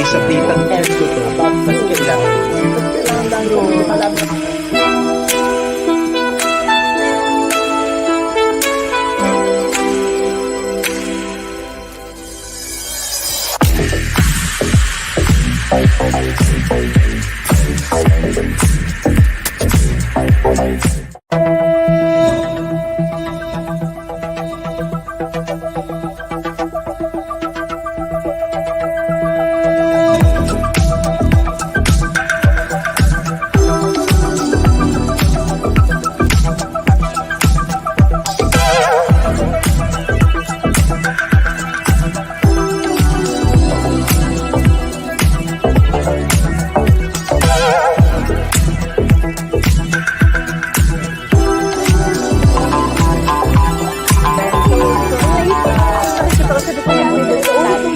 sa pitang ergo to. Mas kailangan lang yung malaman.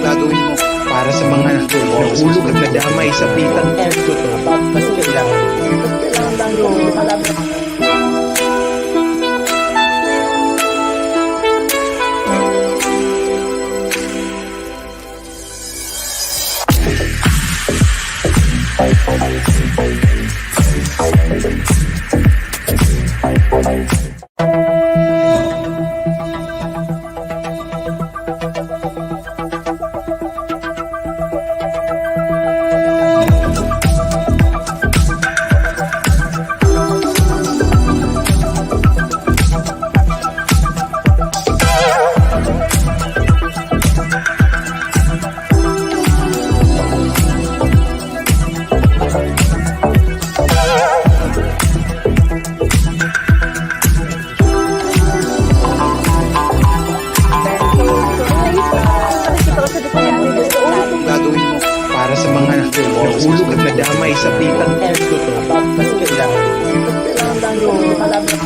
Gagawin mo para sa mga nahulog at nadamay sa pitang ergo to. Mas kailangan lang yung malaman. Gagawin mo para sa mga nahulog at nadamay sa pitang ergo to. Mas kailangan lang yung malaman.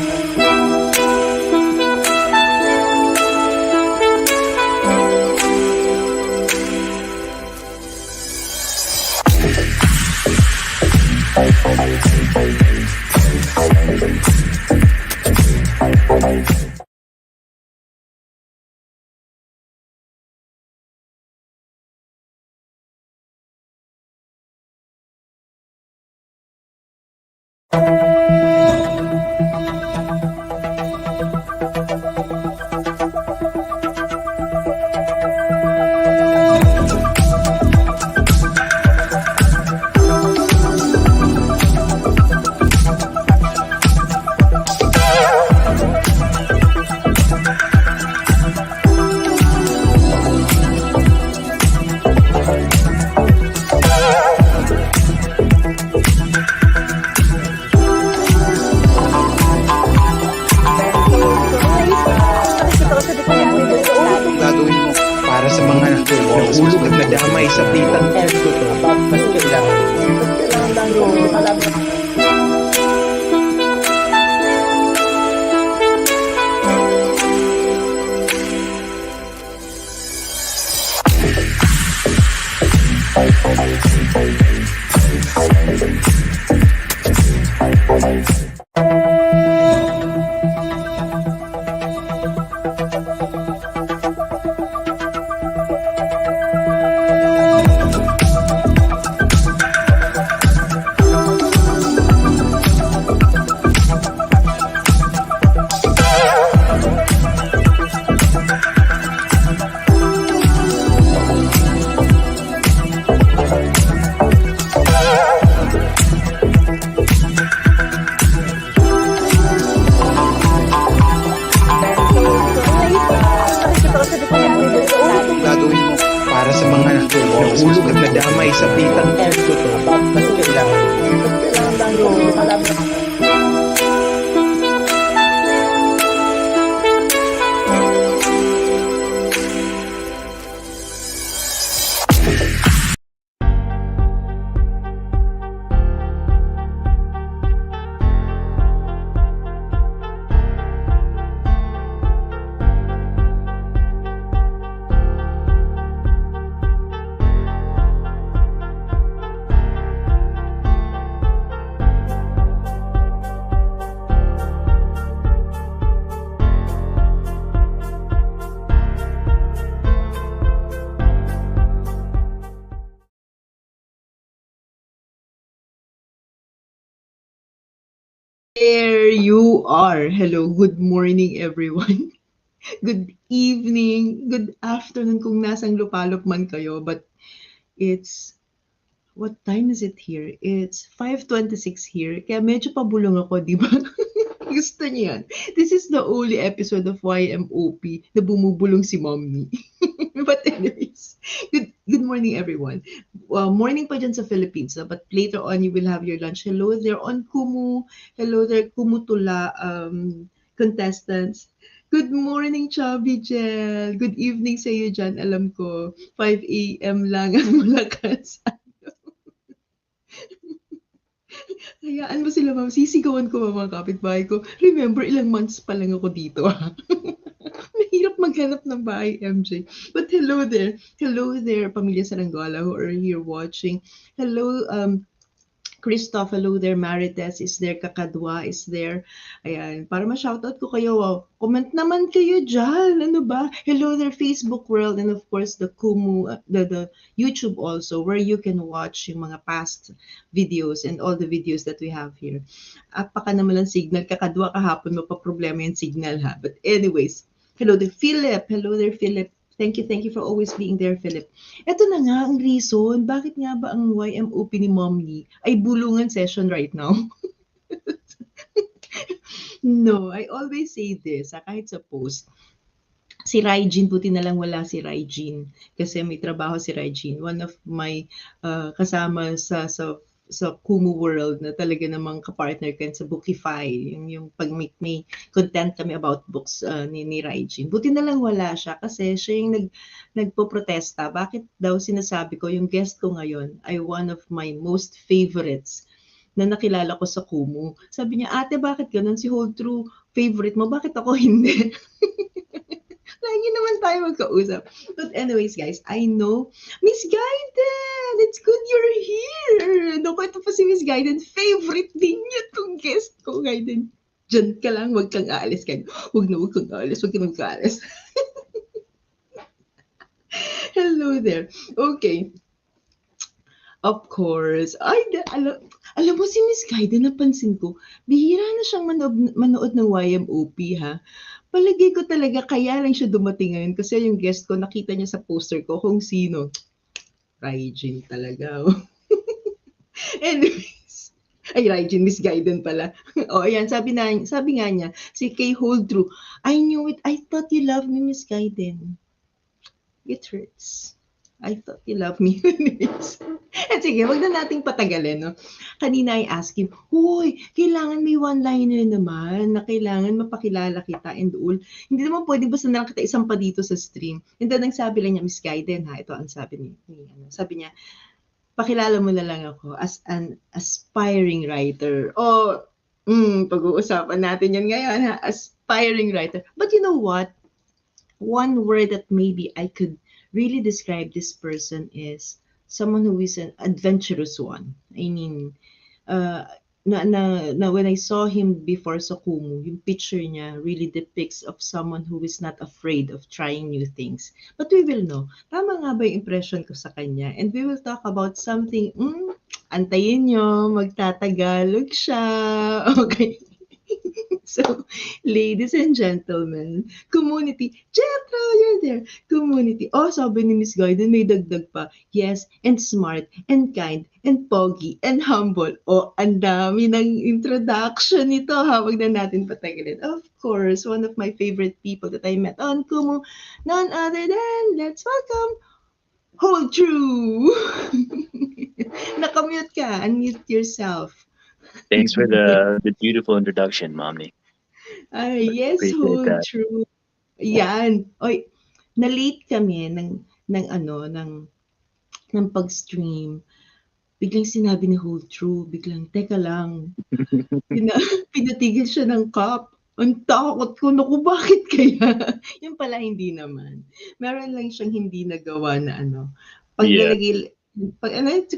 Gagawin mo para sa mga nahulog at nadamay sa pitang ergo to. Mas kailangan lang yung malaman. Gagawin mo para sa mga nahulog at nadamay sa pitang ergo to. Mas kailangan lang yung malaman. There you are. Hello, good morning everyone. Good evening, good afternoon kung nasang lupalop man kayo. But it's, what time is it here? It's 5:26 here. Kaya medyo pabulong ako, di ba? Gusto niyo yan. This is the only episode of YMOP na bumubulong si Mommy. But anyways, good morning everyone. Morning pa dyan sa Philippines. But later on, you will have your lunch. Hello there on Kumu. Hello there, Kumutula contestants. Good morning, Chubby Jel. Good evening sa iyo dyan. Alam ko, 5 a.m. lang ang malakas. Hayaan mo sila, ma'am. Sisigawan ko, mga kapitbahay ko. Remember, ilang months pa lang ako dito, ha? Mahirap maghanap ng bahay, MJ. But hello there. Hello there, Pamilya Saranggola, who are here watching. Hello, Christoph, hello there. Marites is there. Kakadwa is there. Ayan, para ma-shoutout ko kayo. Comment naman kayo dyan. Ano ba? Hello there, Facebook world. And of course, the Kumu, the YouTube also, where you can watch yung mga past videos and all the videos that we have here. Apaka naman ang signal. Kakadwa kahapon, mapaproblema yung signal ha. But anyways, hello there, Philip. Hello there, Philip. Thank you for always being there, Philip. Ito na nga ang reason, bakit nga ba ang YMOP ni Mommy ay bulungan session right now? No, I always say this, kahit sa post. Si Raijin, buti na lang wala si Raijin kasi may trabaho si Raijin. One of my kasama sa Kumu World na talaga namang kapartner kan sa Bookify, yung pag may content kami about books ni Raijin. Buti na lang wala siya kasi siya yung nagpo-protesta. Bakit daw sinasabi ko yung guest ko ngayon ay one of my most favorites na nakilala ko sa Kumu. Sabi niya, ate, bakit ganun? Si Holdtrue favorite mo, bakit ako hindi? Lagi naman tayo magkausap. But anyways, guys, I know, Miss Gaiden, it's good you're here. Naku, ito pa si Miss Gaiden. Favorite din niya itong guest ko, Gaiden. Diyan ka lang, huwag kang aalis. Huwag kang aalis, huwag kang aalis. Hello there. Okay. Of course. Ay, alam mo si Miss Gaiden, napansin ko, bihira na siyang manood ng YMOP, ha? Palagay ko talaga kaya lang siya dumating ngayon kasi yung guest ko, nakita niya sa poster ko kung sino. Raijin talaga. Anyways. Ay, Raijin, Miss Gaiden pala. O, ayan, sabi nga niya, si Kay Holdtrue, I knew it. I thought you loved me, Miss Gaiden. It hurts. I thought you loved me. At sige, wag na nating patagalin, no? Kanina I asked him, Hoy, kailangan may one-liner naman na kailangan mapakilala kita and all. Hindi naman pwede basta na lang kita isang pa dito sa stream. And then, ang sabi lang niya, Miss Gaiden, ha? Ito ang sabi sabi niya, pakilala mo na lang ako as an aspiring writer. Pag-uusapan natin yan ngayon, ha? Aspiring writer. But you know what? One word that maybe I could really describe this person is someone who is an adventurous one. I mean, when I saw him before sa Kumu, yung picture niya really depicts of someone who is not afraid of trying new things. But we will know. Tama nga ba yung impression ko sa kanya? And we will talk about something, antayin nyo, magtatagalog siya. Okay. So, ladies and gentlemen, community, Jetro, you're there. Community. Oh, sabi ni Miss Gaiden, may dagdag pa. Yes, and smart, and kind, and pogi, and humble. Oh, ang dami ng introduction nito. Wag na natin patagalin. Of course, one of my favorite people that I met on Kumu, none other than, let's welcome, Holdtrue. Nakamute ka. Unmute yourself. Thanks for the beautiful introduction, Momni. Yes, Appreciate that. Holdtrue. Yan. Oy, na-late kami ng pag-stream. Biglang sinabi ni Holdtrue, teka lang, pinatigil siya ng cup. Ang takot ko, naku, bakit kaya? Yung pala, hindi naman. Meron lang siyang hindi nagawa na Yeah.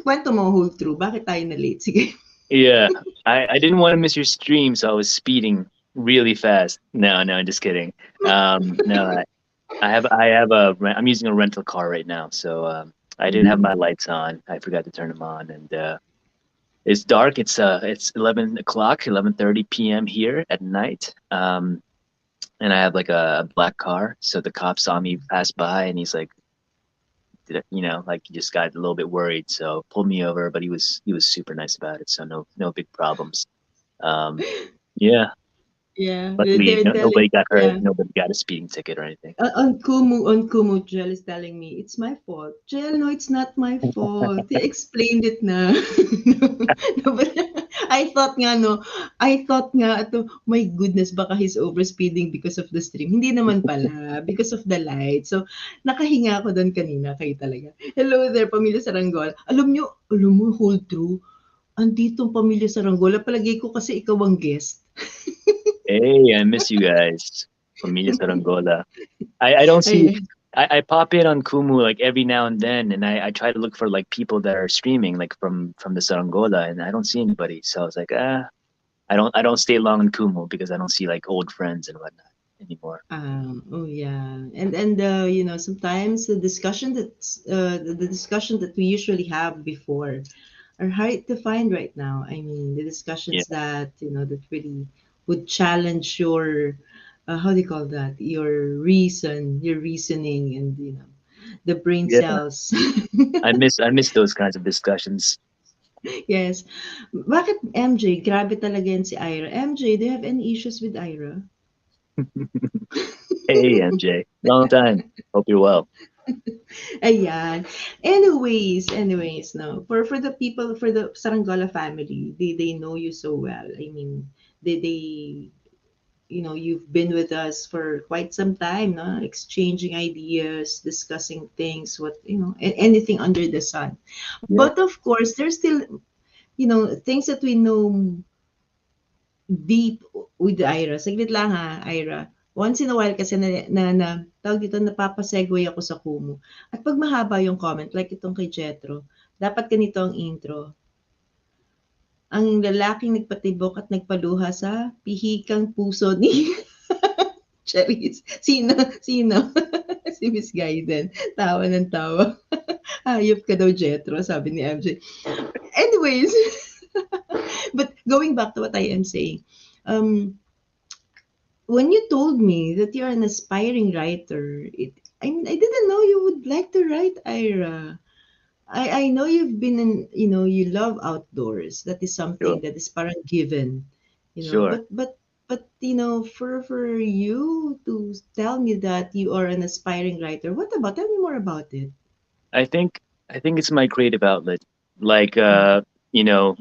Kwento mo, Holdtrue, bakit tayo na-late? Sige. Yeah. I didn't want to miss your stream, so I was speeding really fast. No, I'm just kidding. No, I'm using a rental car right now, so I didn't have my lights on. I forgot to turn them on, and It's dark. It's 11 o'clock, 11:30 p.m. here at night. And I have like a black car, so the cop saw me pass by, and he's like, like he just got a little bit worried, so pulled me over. But he was super nice about it, so no big problems. Um, yeah, Yeah, luckily they're telling, nobody got hurt. yeah. Nobody got a speeding ticket or anything. On Kumu, Jel is telling me, it's my fault. Jel, no, it's not my fault. He explained it na. No, but I thought nga, my goodness, baka he's overspeeding because of the stream. Hindi naman pala, because of the light. So, nakahinga ako doon kanina, kayo talaga. Hello there, Pamilya Sarangol. Alam mo, hold true. Andito ang Pamilya Saranggola. Palagay ko kasi ikaw ang guest. Hey, I miss you guys. Familia Sarangola. I don't see. Ay, I pop in on Kumu like every now and then, and I try to look for like people that are streaming like from the Sarangola, and I don't see anybody. So I was like, I don't stay long in Kumu because I don't see like old friends and whatnot anymore. oh yeah, and sometimes the discussion that we usually have before are hard to find right now. I mean, the Yeah, discussions that that really would challenge your how do you call that, your reasoning, and the brain yeah. cells. I miss those kinds of discussions. Yes. Bakit MJ? Grabe talaga yan si Ira. MJ, do you have any issues with Ira? Hey MJ, long time. Hope you're well. Ayan. Anyways, no. For the people, for the Saranggola family, they know you so well. I mean, they you've been with us for quite some time, no? Exchanging ideas, discussing things, anything under the sun. Yeah, But of course, there's still, things that we know deep with Ira. Saglit lang ha, Ira. Once in a while kasi tawag dito, napapasegue ako sa Kumu. At pag mahaba yung comment, like itong kay Jetro, dapat ganito ang intro. Ang lalaking nagpatibok at nagpaluha sa pihikang puso ni Cherise. Sino? Sino? Si Miss Gaiden. Tawa ng tawa. Hayop ka daw, Jetro, sabi ni MJ. Anyways, but going back to what I am saying, um, when you told me that you're an aspiring writer, I didn't know you would like to write, Ira. I know you've been you love outdoors. That is sure, something that is parang given, sure. but for you to tell me that you are an aspiring writer, tell me more about it. I think I think it's my creative outlet. Like you know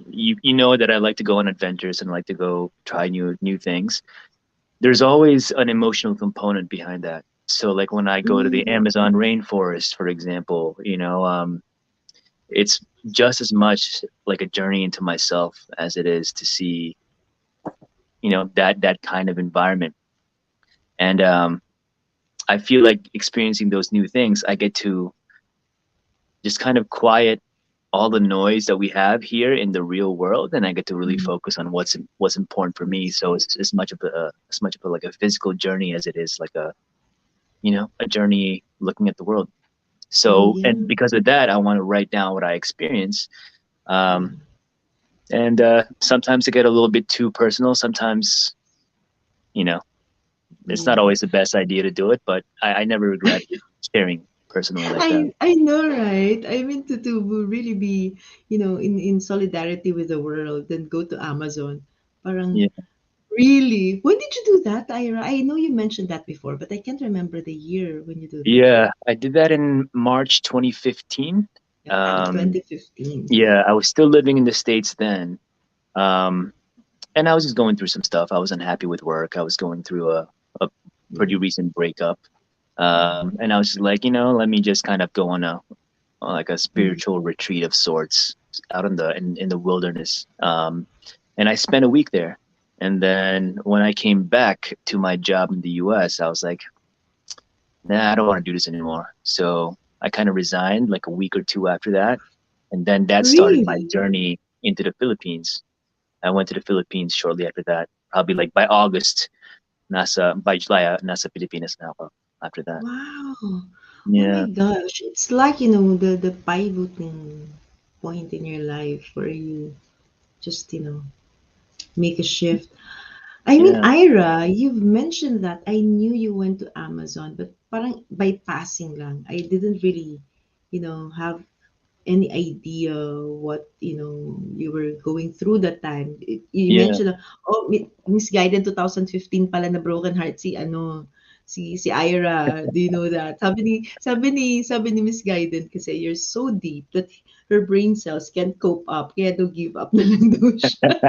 that I like to go on adventures and like to go try new things. There's always an emotional component behind that. So like when I go to the Mm, Amazon rainforest, for example, it's just as much like a journey into myself as it is to see, that kind of environment. And I feel like experiencing those new things, I get to just kind of quiet all the noise that we have here in the real world, and I get to really mm. focus on what's important for me. So it's as much of a like a physical journey as it is like a journey looking at the world. Oh So, yeah, and because of that, I want to write down what I experience. yeah, Um, and sometimes it get a little bit too personal. Sometimes, you know, it's not yeah. always the best idea to do it, but I never regret sharing personally like that. I know, right? I mean to really be, in solidarity with the world, then go to Amazon. Parang Yeah, really. When did you do that, Ira? I know you mentioned that before, but I can't remember the year when you do that. yeah, I did that in March 2015. Ah, Um, 2015. yeah, I was still living in the States then. Um, and I was just going through some stuff. I was unhappy with work. I was going through a pretty Yeah. recent breakup. And I was just like, let me just kind of go on like a Mm. spiritual retreat of sorts out in the wilderness. And I spent a week there. And then when I came back to my job in the US, I was like, nah, I don't want to do this anymore. So I kind of resigned like a week or two after that. And then that started my Really? journey into the Philippines. I went to the Philippines shortly after that. Probably like by August, by July, nasa Pilipinas na ako after that. Wow. Oh my Yeah. gosh. It's like, the pivoting point in your life for you. just make a shift. I mean, Yeah. Ira, you've mentioned that. I knew you went to Amazon, but parang by passing lang. I didn't really, have any idea what you were going through that time. You Yeah. mentioned, oh, misguided 2015 pala na broken heart si Ira. Do you know that? Sabi ni misguided kasi you're so deep that her brain cells can't cope up. Kaya daw give up na lang daw siya.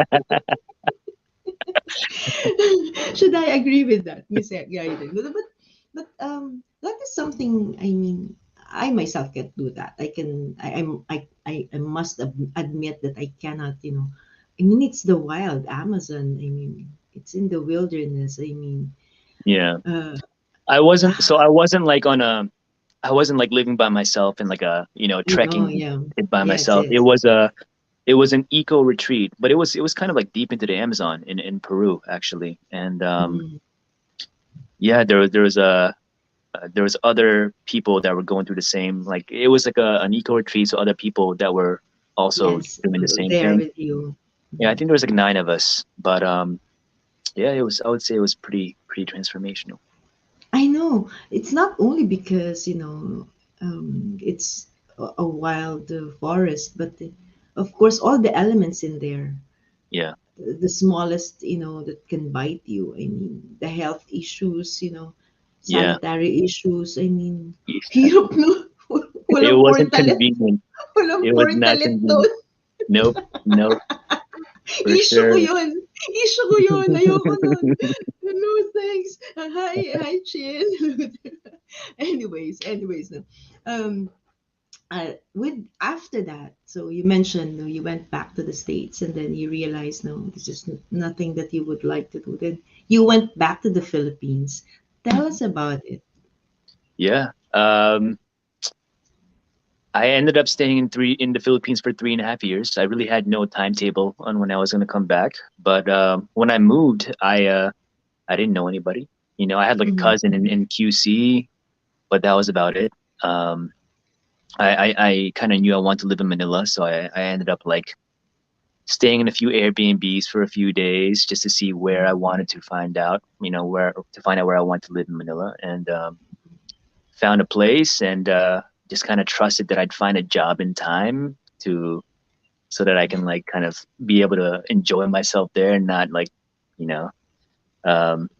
Should I agree with that, Miss Gaiden? But that is something. I mean, I myself can't do that. I must admit that I cannot. I mean, it's the wild Amazon. I mean, it's in the wilderness. I mean, Yeah. uh, I wasn't. So I wasn't like on a. I wasn't like living by myself in like a trekking yeah, it by yes, myself. It yes. was a. It was an eco retreat, but it was kind of like deep into the Amazon in Peru actually, and Mm, yeah, there was other people that were going through the same, like it was like an eco retreat, so other people that were also yes, doing the same there thing. with you. Yeah, I Mhm. think there was like 9 of us, but yeah, it was. I would say it was pretty transformational. I know it's not only because it's a wild forest, but of course all the elements in there, Yeah, the smallest that can bite you. I mean, the health issues, yeah. sanitary issues. I mean, hirap no, It walang wasn't portalet, convenient. walang It was not portalet convenient. doon. Nope, nope, for Issue ko sure. yun. Issue ko yun. Ayoko nun. No, thanks. Hi, Chin. anyways, no. Um, with after that, so you mentioned, no, you went back to the States and then you realized, no, this is nothing that you would like to do. Then you went back to the Philippines. Tell us about it. Yeah. I ended up staying in the Philippines for 3.5 years. I really had no timetable on when I was going to come back. But when I moved, I didn't know anybody. I had like a Mm-hmm. cousin in QC, but that was about it. Um, I kind of knew I wanted to live in Manila, so I ended up like staying in a few Airbnbs for a few days just to see where I wanted to find out, where I want to live in Manila, and found a place and just kind of trusted that I'd find a job in time to so that I can like kind of be able to enjoy myself there and not like you know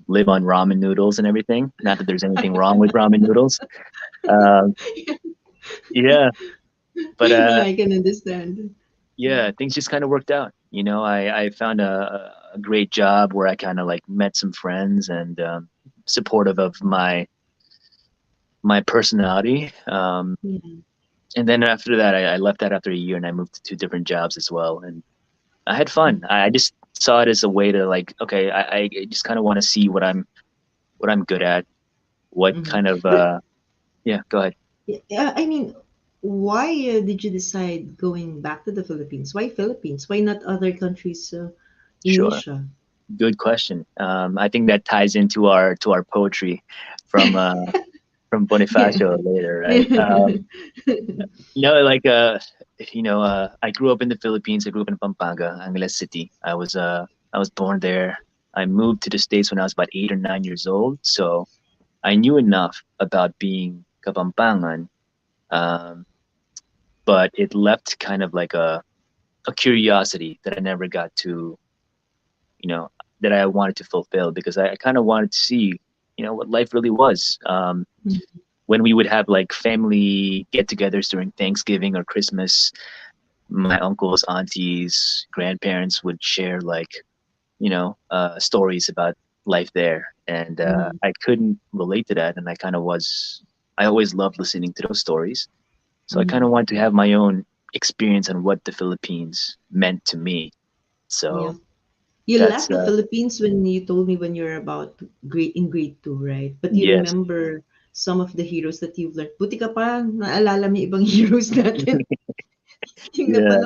live on ramen noodles and everything. Not that there's anything wrong with ramen noodles. Um, yeah, but Yeah, I can understand. yeah, things just kind of worked out. I found a great job where I kind of like met some friends and supportive of my personality. Yeah. And then after that, I left that after a year and I moved to 2 different jobs as well. And I had fun. I just saw it as a way to like, okay, I just kind of want to see what I'm good at, what Mm-hmm. kind of But yeah, go ahead. yeah, I mean, why did you decide going back to the Philippines? Why Philippines? Why not other countries in Sure. Asia? Good question. I think that ties into our poetry from from Yeah. Bonifacio later, right? Like I grew up in the Philippines. I grew up in Pampanga, Angeles City. I was born there. I moved to the States when I was about 8 or 9 years old, so I knew enough about being Kapampangan, um, but it left kind of like a curiosity that I never got to, you know, that I wanted to fulfill because I kind of wanted to see, what life really was. When we would have like family get-togethers during Thanksgiving or Christmas, my uncles, aunties, grandparents would share like, stories about life there, and Mm-hmm. I couldn't relate to that, and I always loved listening to those stories, so I kind Mm-hmm. of wanted to have my own experience on what the Philippines meant to me. Yeah. So You that's left the Philippines when you told me when you're about grade 2, right? But you yes. remember some of the heroes that you've learned. Buti ka pa, naalala mo yung ibang heroes natin. Yung Yeah.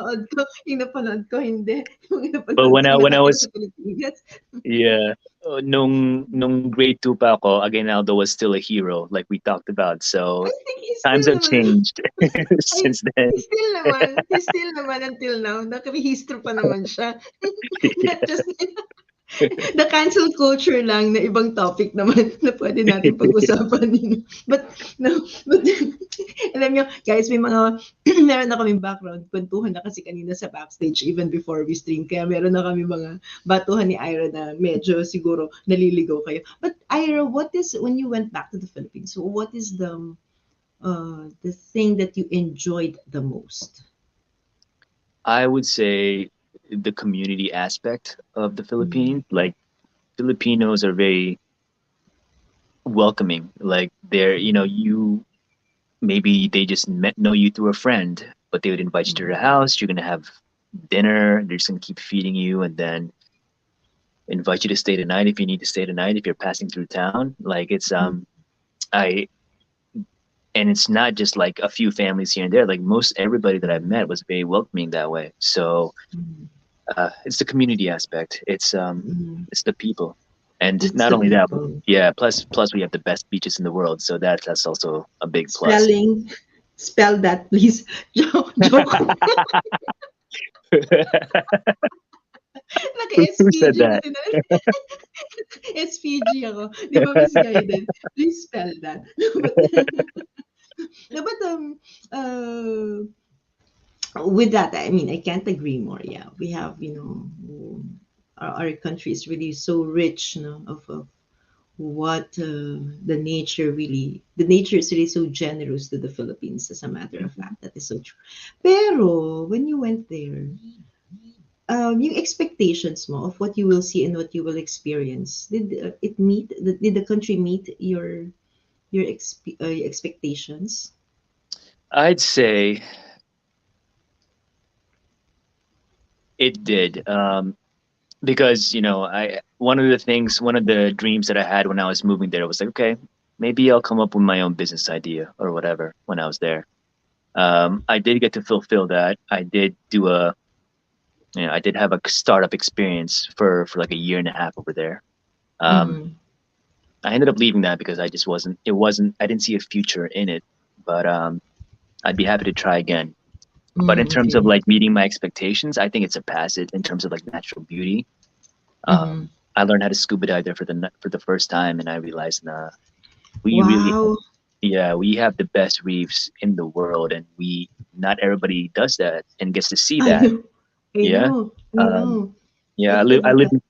napanood ko hindi. Yung But napanood kong when I nakatira was sa Pilipinas. yeah, nung grade 2 pa ako, Aguinaldo was still a hero, like we talked about. I So think he's times still have naman. changed Ay, since then. he's still naman until now. Nakabihistro pa naman siya. Not just the cancel culture lang na ibang topic naman na pwede natin pag-usapan. But, no, but, alam nyo, guys, may mga, meron na kaming background. Kwentuhan na kasi kanina sa backstage even before we stream. Kaya meron na kami mga batuhan ni Ira na medyo siguro naliligaw kayo. But Ira, what is, when you went back to the Philippines, what is the thing that you enjoyed the most? I would say the community aspect of the Mm. Philippines, like Filipinos are very welcoming. Like they're, you maybe they just know you through a friend, but they would invite you to their house. You're gonna have dinner. They're just gonna keep feeding you, and then invite you to stay the night if you need to stay the night if you're passing through town. Like it's I and it's not just like a few families here and there. Like most everybody that I've met was very welcoming that way. So Mm. it's the community aspect. Mm. It's the people, and It's not the only that, but people. yeah. Plus we have the best beaches in the world, so that's also a big plus. Spelling, spell that please. Joke. Who said Naka-SPG that? buti na. SPG ako. Di ba misguided? Please spell that. But, no, but with that, I mean, I can't agree more. Yeah, we have, our country is really so rich, of what the nature is really so generous to the Philippines, as a matter of Mhm. fact. That is so true. Pero, when you went there, yung expectations mo of what you will see and what you will experience, did the country meet your expectations? I'd say it did. Because I one of the dreams that I had when I was moving there was like, okay, maybe I'll come up with my own business idea or whatever when I was there. I did get to fulfill that. I did have a startup experience for like a year and a half over there. Um, Mm, I ended up leaving that because I just I didn't see a future in it. But I'd be happy to try again. But in terms of okay. like meeting my expectations, I think it's a pass it in terms of like natural beauty. Mm-hmm. I learned how to scuba dive there for the first time, and I realized, nah, we really, Wow. yeah, we have the best reefs in the world, and we not everybody does that and gets to see I that. know. I Yeah, know. I um, know. yeah. That's I about live. that.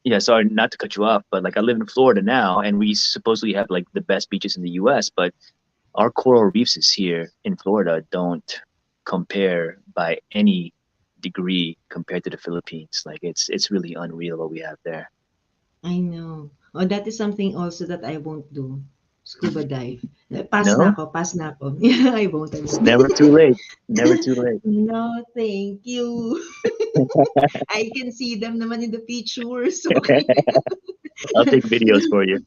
Yeah, sorry, not to cut you off, but like I live in Florida now, and we supposedly have like the best beaches in the U.S., but our coral reefs is here in Florida don't compare by any degree compared to the Philippines. Like it's really unreal what we have there. I know. Oh, that is something also that I won't do. Scuba dive. No, Pass na ako. Yeah, I it's won't. never too late. Never too late. No, thank you. I can see them naman in the pictures. Okay. I'll take videos for you.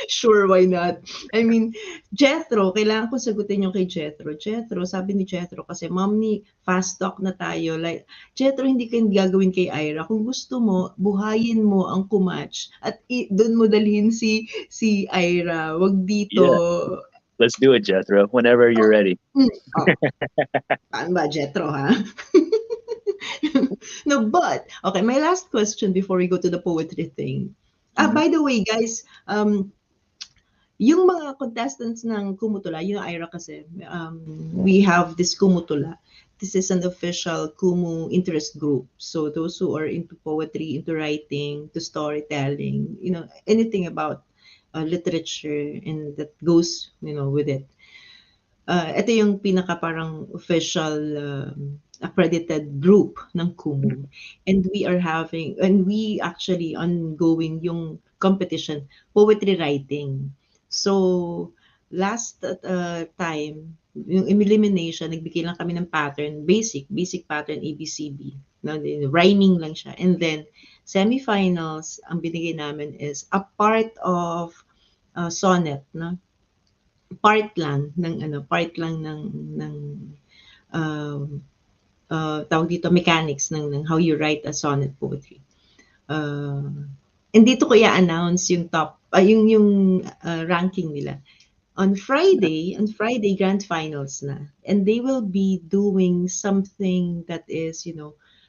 Sure, why not? I mean, Jethro, kailangan ko sagutin yung kay Jethro. Jethro, sabi ni Jethro, kasi ma'am ni fast talk na tayo. Like, Jethro, hindi ka gagawin kay Ira. Kung gusto mo, buhayin mo ang kumatch at doon mo dalhin si Ira. Wag dito. Yeah, let's do it, Jethro. Whenever you're Oh, ready. oh, paano ba, Jethro, ha? No, but okay, my last question before we go to the poetry thing. Hmm. By the way, guys, yung mga contestants ng Kumutula, yung Ira kasi, we have this Kumutula. This is an official Kumu interest group. So those who are into poetry, into writing, to storytelling, anything about literature and that goes, with it. Ito yung pinaka parang official accredited group ng Kumu. And we actually ongoing yung competition, poetry writing. So, last time, yung elimination, nagbigay lang kami ng pattern, basic pattern, ABCB. No, rhyming lang siya. And then, semifinals, ang binigay namin is a part of sonnet, no? Part lang ng um, tawag dito, mechanics ng how you write a sonnet poetry. Uh, and dito ko i-announce yung top, yung ranking nila. On Friday, grand finals na. And they will be doing something that is,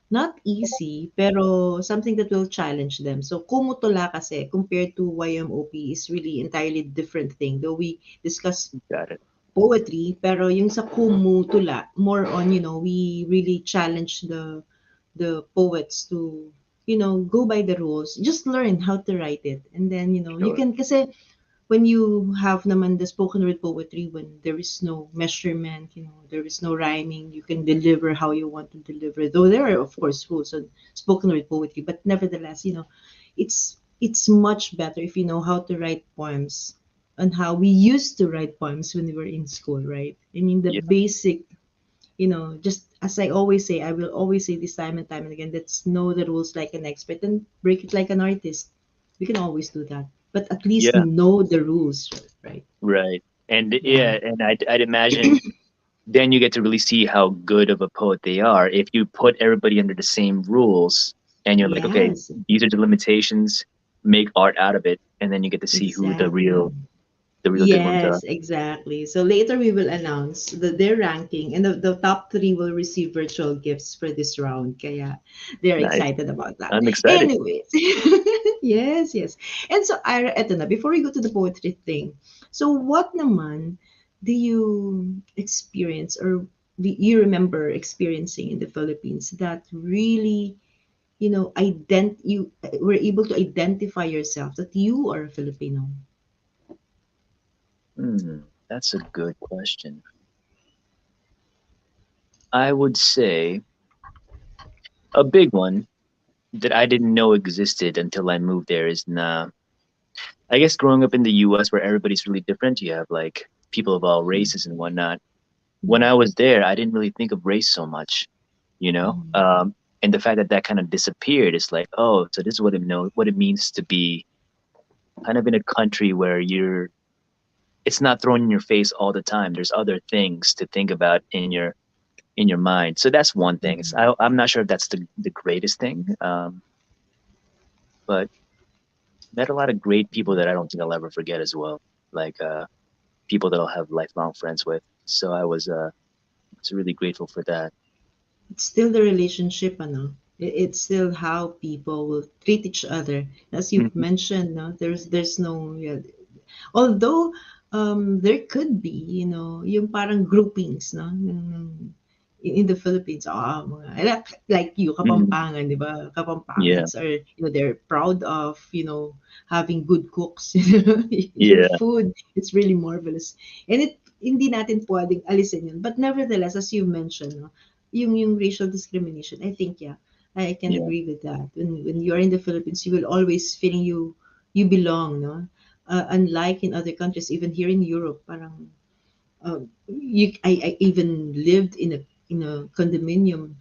not easy, pero something that will challenge them. So, kumutula kasi compared to YMOP is really entirely different thing. Though we discuss Got it. poetry, pero yung sa kumutula, more on, we really challenge the poets to, go by the rules. Just learn how to write it. And then, you Sure. can, kasi when you have naman the spoken word poetry, when there is no measurement, there is no rhyming, you can deliver how you want to deliver. Though there are, of course, rules on spoken word poetry, but nevertheless, it's much better if you know how to write poems and how we used to write poems when we were in school, right? I mean, the Yeah. basic, just as I always say, I will always say this time and time and again, let's know the rules like an expert and break it like an artist. We can always do that, but at least Yeah. know the rules, right? Right. And Yeah. yeah, and I'd imagine then you get to really see how good of a poet they are if you put everybody under the same rules and you're like, okay, Yes, these are the limitations, make art out of it, and then you get to see who exactly. the real good ones are. Yes, exactly. So later we will announce their ranking, and the top three will receive virtual gifts for this round. Kaya they're Nice. excited about that. I'm excited. Anyways, yes, yes. And so, Ira, eto na, before we go to the poetry thing, so what naman do you experience or do you remember experiencing in the Philippines that really, you were able to identify yourself that you are a Filipino? Hmm, that's a good question. I would say a big one that I didn't know existed until I moved there is I guess growing up in the US where everybody's really different, you have like people of all races and whatnot. When I was there, I didn't really think of race so much, you know? Mm. And the fact that that kind of disappeared is like, oh, so this is what it means to be kind of in a country where it's not thrown in your face all the time. There's other things to think about in your mind. So that's one thing. I'm not sure if that's the greatest thing, but met a lot of great people that I don't think I'll ever forget as well. Like people that I'll have lifelong friends with. So I was really grateful for that. It's still the relationship, ano? It's still how people will treat each other. As you've Mhm. mentioned, no, there's no, yeah. Although there could be, yung parang groupings, no, in the Philippines, like you, Mhm. Kapampangan, di ba? Yeah, Kapampangans are, they're proud of, having good cooks. Your yeah, food, it's really marvelous. And hindi natin pwedeng alisin yun. But nevertheless, as you mentioned, no, yung racial discrimination, I think, yeah, I can yeah, agree with that. When you're in the Philippines, you will always feeling you belong, no? Unlike in other countries, even here in Europe, parang I even lived in a condominium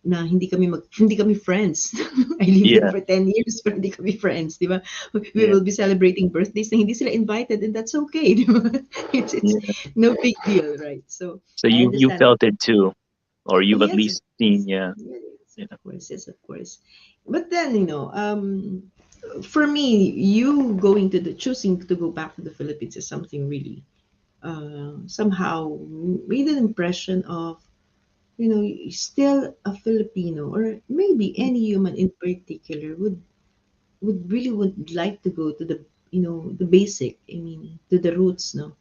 na hindi kami friends. I lived there yeah, for 10 years pero hindi kami friends, di ba? We yeah, will be celebrating birthdays na hindi sila invited and that's okay, di ba? It's yeah. no big deal, right? So So I you understand. felt it too, or you've at Yes, of least seen, course. yeah, Yes, yeah. of course. Yes, of course. But then, for me, you going to the choosing to go back to the Philippines is something really somehow made an impression of, still a Filipino or maybe any human in particular would like to go to the basic. I mean, to the roots, no,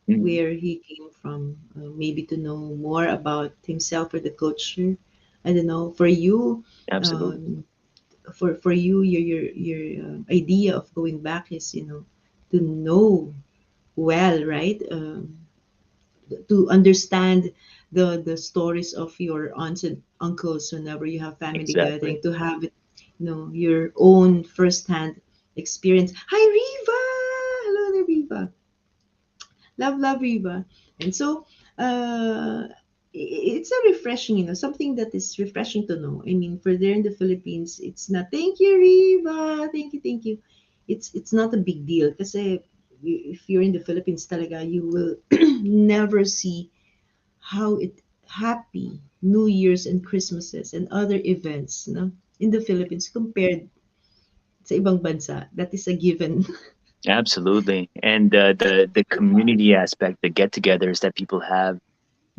Mhm. where he came from, maybe to know more about himself or the culture. I don't know. For you, Absolutely. um, for you, your idea of going back is, to know well, right? To understand the stories of your aunts and uncles whenever you have family Exactly. gathering, to have it, your own firsthand experience. Hi, Riva. Hello there, Riva. Love Riva. And so, it's a refreshing, something that is refreshing to know. I mean, for there in the Philippines, it's not, thank you, Riva. Thank you. It's not a big deal. Kasi if you're in the Philippines talaga, you will never see how it happy New Year's and Christmases and other events, no, in the Philippines compared sa ibang bansa. That is a given. Absolutely. And the community aspect, the get-togethers that people have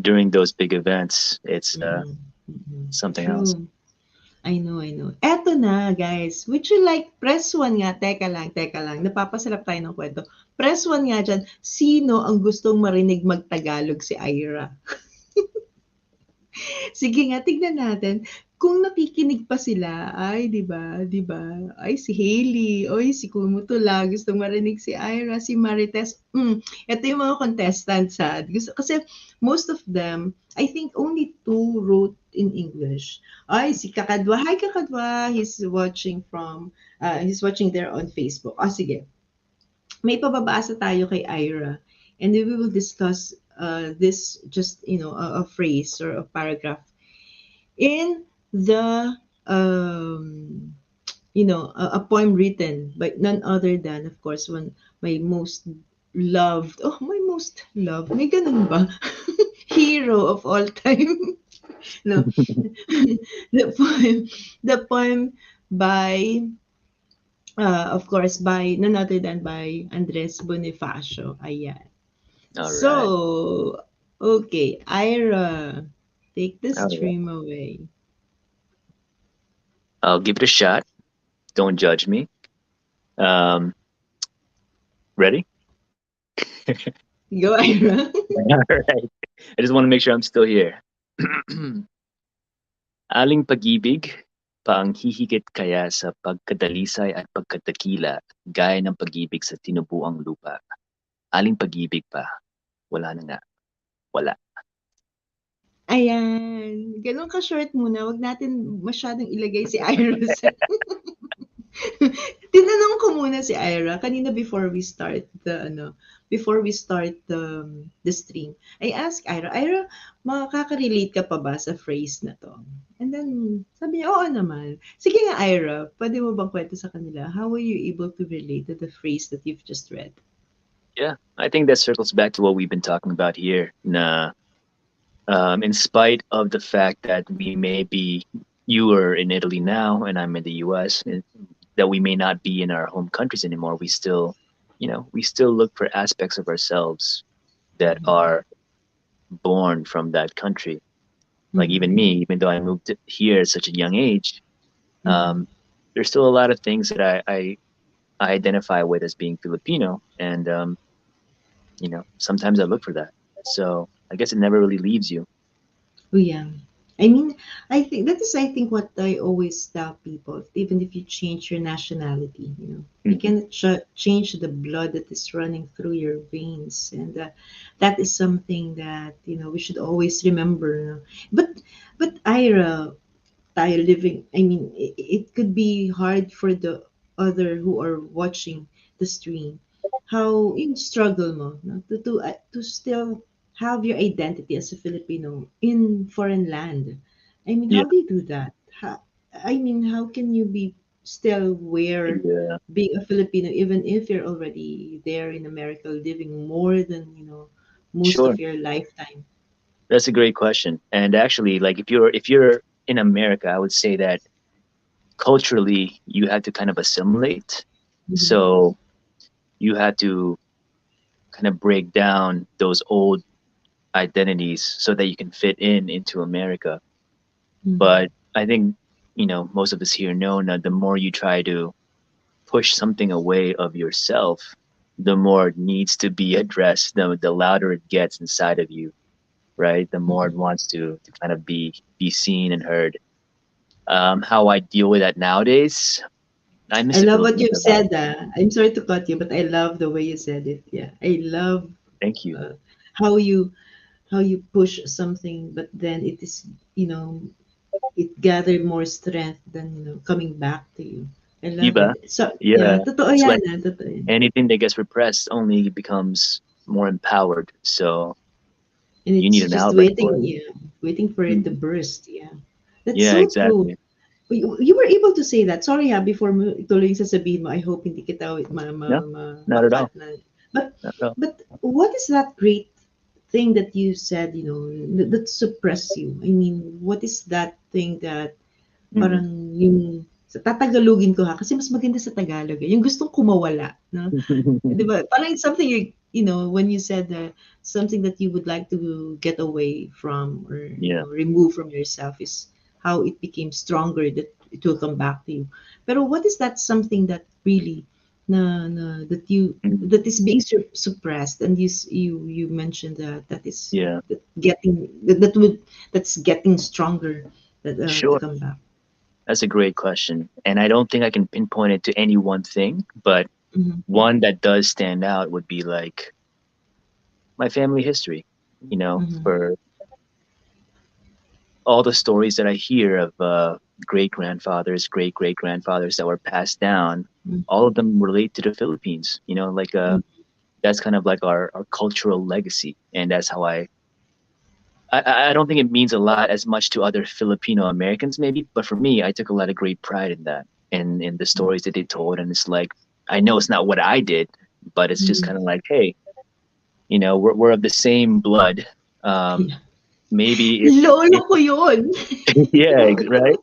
during those big events, it's Mhm, mhm. something else. True. I know. Eto na, guys. Would you like, press one nga. Teka lang. Napapasarap tayo ng kwento. Press one nga dyan. Sino ang gustong marinig magtagalog si Ira? Sige nga, tignan natin. Kung nakikinig pa sila, ay, di ba? Ay, si Hailey, oy, si Kumutula, gustong marinig si Ira, si Marites. Ito yung mga contestants, ha. Kasi most of them, I think only two wrote in English. Ay, si Kakadwa. Hi, Kakadwa. He's watching there on Facebook. Sige. May pababasa tayo kay Ira. And we will discuss this just, a phrase or a paragraph in the a poem written by none other than, of course, one my most loved, may ganun ba? Hero of all time. No. the poem the poem by of course, by none other than by Andres Bonifacio. Ayan. All right. So, okay, Ira, take the All right. stream away. I'll give it a shot. Don't judge me. Um, ready? Go, Ira. All right. I just want to make sure I'm still here. Aling pag-ibig, paanghihigit kaya sa pagkadalisay at pagkadakila, gaya ng pag-ibig sa tinubuang lupa. Aling pag-ibig pa, wala na nga, wala. Ayan. Ganun ka-short muna. Wag natin masyadong ilagay si Ira sa... Tinanong ko muna si Ira kanina before we start the stream. I asked Ira, makaka-relate ka pa ba sa phrase na to? And then, sabi niya, oo naman. Sige nga, Ira, pwede mo bang kwento sa kanila? How were you able to relate to the phrase that you've just read? Yeah, I think that circles back to what we've been talking about here. In spite of the fact that you are in Italy now and I'm in the US, and that we may not be in our home countries anymore, we still look for aspects of ourselves that are born from that country. Like even Mhm. me, even though I moved here at such a young age, Mhm. um, there's still a lot of things that I identify with as being Filipino, and sometimes I look for that. So I guess it never really leaves you. Oh, yeah. I mean, I think what I always tell people, even if you change your nationality, you Mhm. cannot change the blood that is running through your veins, and that is something that we should always remember. But Ira, tayo living, I mean, it could be hard for the other who are watching the stream. How yung struggle mo, no? To still have your identity as a Filipino in foreign land. I mean, Yeah, how do you do that? How can you be still wear yeah, being a Filipino even if you're already there in America living more than, most sure. of your lifetime? That's a great question. And actually, like if you're in America, I would say that culturally you have to kind of assimilate. Mhm. So you have to kind of break down those old identities so that you can fit into America. Mhm. But I think most of us here know that the more you try to push something away of yourself, the more it needs to be addressed, the louder it gets inside of you, right? The more it Mhm. wants to kind of be seen and heard. How I deal with that nowadays, I I miss the love what Philippines you've a lot. said. I'm sorry to cut you, but I love the way you said it. Yeah, I love Thank you. uh, how you push something, but then you know it gathered more strength than coming back to you. I love Iba, it. So yeah, yeah. totoo It's yan, like totoo yan. anything that gets repressed only becomes more empowered. So And you it's need an just outlet for it. waiting for it to Mhm. burst. Yeah, that's Yeah, so true. exactly. You were able to say that. Sorry ha, before mo ituloy yung sasabihin mo, I hope hindi kita No, not at makat all. na. But, Not at all. but what is that great thing that you said, that suppress you? I mean, what is that thing that Mhm. parang yung sa Tatagalogin ko ha, kasi mas maganda sa Tagalog eh, yung gustong kumawala, no? 'Di ba? Parang it's something when you said that something that you would like to get away from or, Yeah. remove from yourself is how it became stronger that it will come back to you. Pero what is that something that really na Mhm. that is being suppressed and you mentioned that Yeah. that getting that would that's getting stronger that to Sure. come back. That's a great question. And I don't think I can pinpoint it to any one thing, but Mhm, one that does stand out would be like my family history, mhm, for all the stories that I hear of great grandfathers, great great grandfathers that were passed down, mhm, all of them relate to the Philippines, like mhm, that's kind of like our cultural legacy. And that's how I don't think it means a lot as much to other Filipino Americans, maybe, but for me, I took a lot of great pride in that and in the stories that they told. And it's like, I know it's not what I did, but it's just mhm. kind of like, hey, we're of the same blood. Um, Yeah. maybe Lolo if ko yun. yeah, right.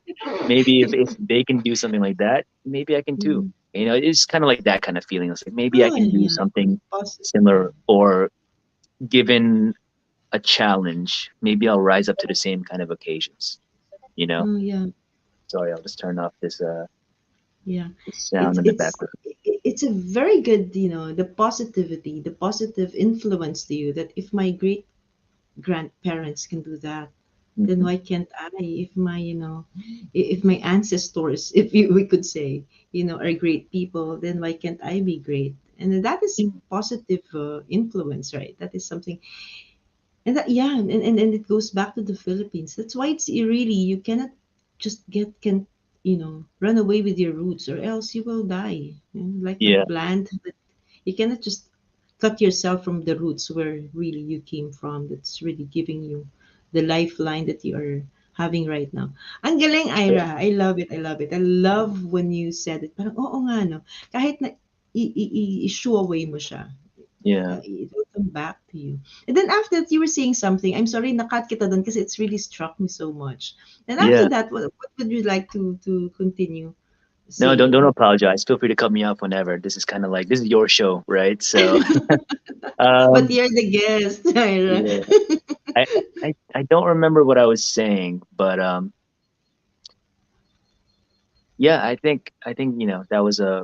Maybe if they can do something like that, maybe I can too. Mm. It's kind of like that kind of feeling. It's like maybe I Oh, can do yeah. something Positive. similar, or given a challenge, maybe I'll rise up to the same kind of occasions. You know. Oh, yeah. Sorry, I'll just turn off Yeah. this It's sound in the it's background. it's a very good, the positivity, the positive influence to you that if my great grandparents can do that, then Hmm. why can't I? If my, if my ancestors, if we could say, are great people, then why can't I be great? And that is positive influence, right? That is something. And that, yeah, and it goes back to the Philippines. That's why it's really, you cannot just can run away with your roots or else you will die. Like the Yeah, plant, that you cannot just cut yourself from the roots where really you came from. That's really giving you the lifeline that you are having right now. Ang galing, sure. Ira. I love it. I love it. I love when you said it. Parang, oo nga, no? Kahit na i-shoo away mo siya, Yeah, it will come back to you. And then after that, you were saying something. I'm sorry, nakat kita doon kasi it's really struck me so much. And after yeah. that, what would you like to continue No, don't saying? apologize. Feel free to cut me off whenever. This is kind of like this is your show, right? So, But um, you're the guest, Ira. yeah. I, I don't remember what I was saying, but yeah, I think that was a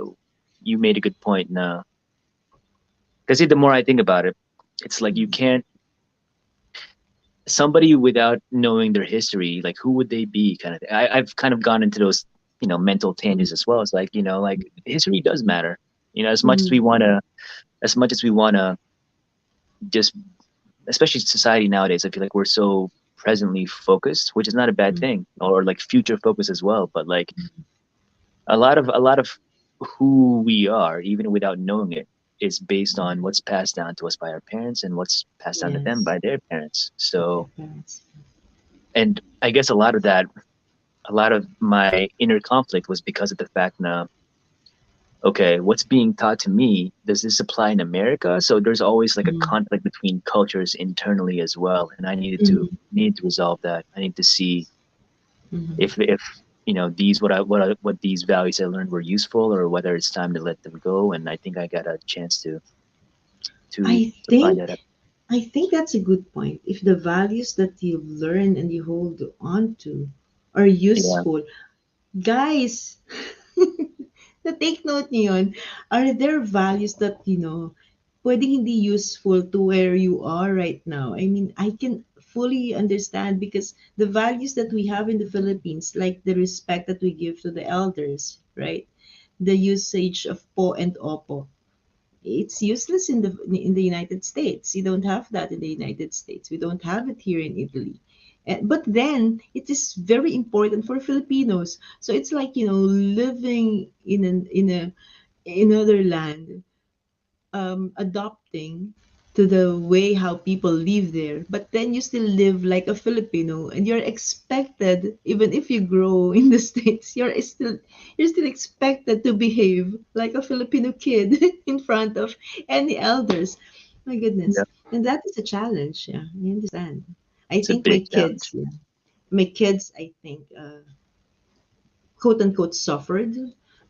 you made a good point. No, because the more I think about it, it's like you can't somebody without knowing their history, like who would they be? Kind of thing. I've kind of gone into those mental tangents as well. It's like like history does matter. As much as we Mhm, wanna, as much as we wanna just, especially society nowadays, I feel like we're so presently focused, which is not a bad mhm, thing, or like future focus as well. But like a lot of who we are, even without knowing it, is based on what's passed down to us by our parents and what's passed down to them yes, by their parents. with So, your parents. and I guess a lot of my inner conflict was because of the fact now, okay, what's being taught to me, does this apply in America? So there's always like a Mhm, conflict between cultures internally as well. And I mhm, need to resolve that. I need to see mhm. if these what these values I learned were useful, or whether it's time to let them go. And I think I got a chance to I to find think that out. I think that's a good point. If the values that you learn and you hold on to are Yeah. useful, guys, na take note niyo yun, are there values that, pwedeng hindi useful to where you are right now? I mean, I can fully understand because the values that we have in the Philippines, like the respect that we give to the elders, right? The usage of po and opo. It's useless in the United States. You don't have that in the United States. We don't have it here in Italy. But then it is very important for Filipinos. So it's like living in another land, adopting to the way how people live there, but then you still live like a Filipino and you're expected, even if you grow in the States, you're still expected to behave like a Filipino kid in front of any elders. My goodness. Yeah, And that is a challenge. Yeah, I understand. I it's a think my big kids, challenge. yeah, my kids, I think, quote unquote, suffered.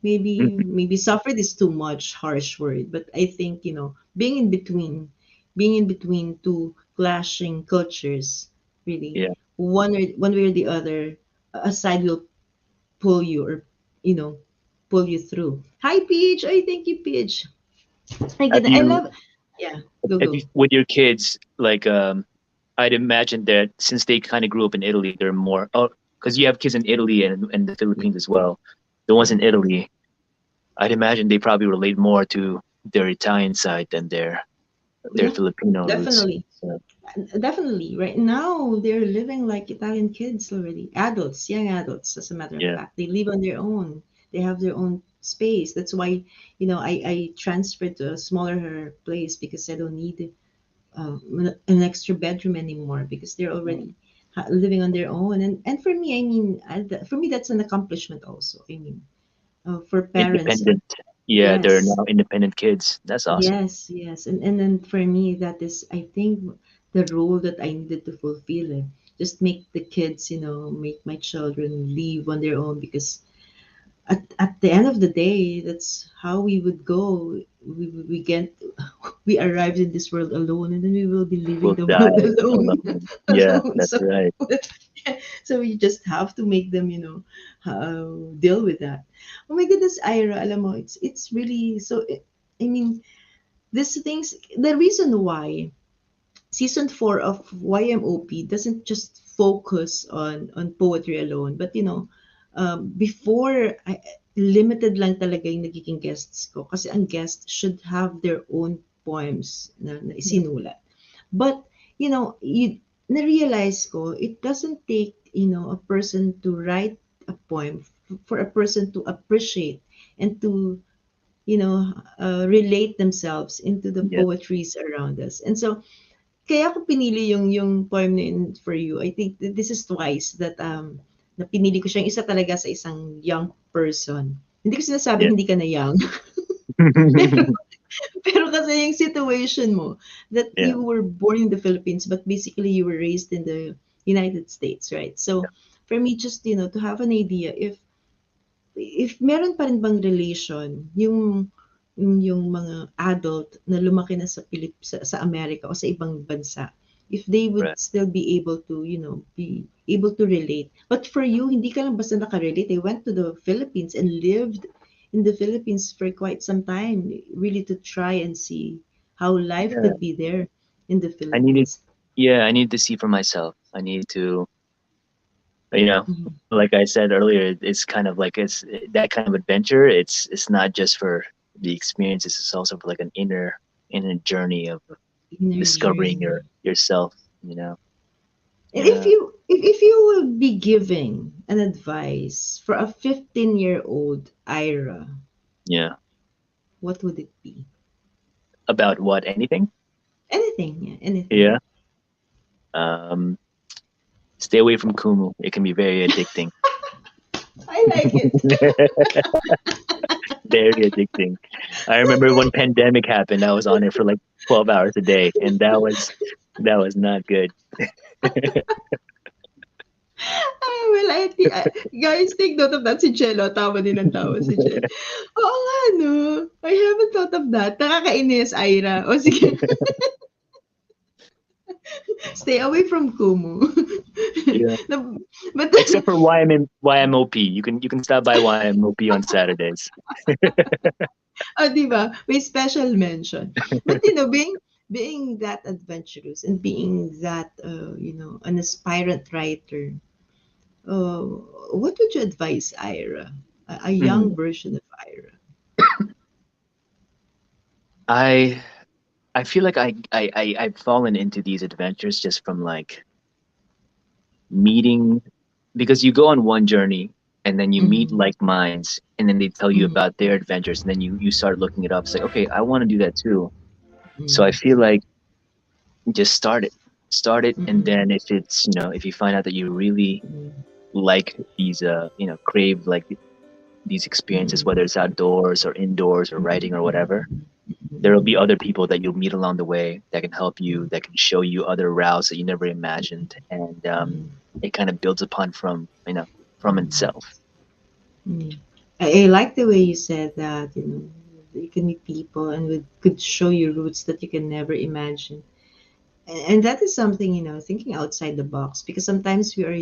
Maybe suffered is too much harsh word, but I think, being in between two clashing cultures, really, Yeah. one way or the other, a side will pull you, or you know pull you through. Hi, Peach. I thank you, Peach. My Have goodness, I you love. Yeah, go have you go. with your kids like I'd imagine that since they kind of grew up in Italy, they're more because you have kids in Italy and the Yeah, Philippines as well. The ones yeah. in Italy, I'd imagine they probably relate more to their Italian side than their Yeah, Filipino roots. definitely. So, Definitely. Right now, they're living like Italian kids already. Adults, young adults, as a matter of yeah, fact. They live on their own. They have their own space. That's why, I transferred to a smaller place because I don't need an extra bedroom anymore because they're already living on their own. And for me, I mean, for me, that's an accomplishment also. I mean, for parents, independent. Yeah, they're yes. now independent kids. That's awesome. Yes, yes. And then for me, that is, I think, the role that I needed to fulfill. Just make the kids, make my children live on their own because at the end of the day, that's how we would go. We get, we arrived in this world alone, and then we will be leaving Will the world die alone. alone. Yeah, Alone. that's right. So we just have to make them, deal with that. Oh my goodness, Ira, alam mo, it's really so. I mean, these things, the reason why season 4 of YMOP doesn't just focus on poetry alone, but before, limited lang talaga yung nagiging guests ko kasi ang guest should have their own poems na Yeah, isinulat. But na-realize ko, it doesn't take, a person to write a poem for a person to appreciate and to relate themselves into the yeah, poetries around us. And so, kaya ako pinili yung poem na yun for you. I think that this is twice that na pinili ko siya. Yung isa talaga sa isang young person. Hindi ko yeah. sinasabing hindi ka na young. pero, pero kasi yung situation mo, that Yeah, you were born in the Philippines, but basically you were raised in the United States, right? So, for me, just, to have an idea, if meron pa rin bang relation yung mga adult na lumaki na sa Amerika o sa ibang bansa, if they would right. still be able to, be able to relate. But for you, hindi ka lang basta nakarelate. They went to the Philippines and lived in the Philippines for quite some time, really to try and see how life Yeah, could be there in the I needed. Philippines. Yeah, I need to see for myself. I need to, you know, Mhm. like I said earlier, it's kind of like it's that kind of adventure. It's not just for the experiences. It's also for like an inner journey of Inner discovering journey. yourself. You know. And if Yeah. you if you would be giving an advice for a 15-year-old Ira, Yeah. what would it be? About what? Anything? Anything, yeah, anything. Yeah. Um. Stay away from Kumu. It can be very addicting. I like it. Very addicting. I remember when pandemic happened, I was on it for like 12 hours a day, and that was not good. Well, guys, take note of that. Si Jello, tawa din ang tawa si Jello. Oo nga, no? I haven't thought of that. Nakakainis, Ira. O sige, stay away from Kumu. Yeah. Na- but Except for YMOP. You can stop by YMOP on Saturdays. oh, di ba? May special mention. But being that adventurous and being that an aspirant writer, uh, what would you advise Ira, a young Mm. version of Ira? I I feel like I've fallen into these adventures just from like meeting because you go on one journey and then you meet Mm-hmm. like minds and then they tell you Mm-hmm. about their adventures and then you start looking it up. It's like, okay, I want to do that too. So I Mm-hmm. feel like just start it, and Mm-hmm. then if you find out that you really like these crave like these experiences, whether it's outdoors or indoors or writing or whatever, There will be other people that you'll meet along the way that can help you, that can show you other routes that you never imagined, and it kind of builds upon from from itself. Mm. I like the way you said that, you can meet people and could show you routes that you can never imagine. And that is something, thinking outside the box, because sometimes we are,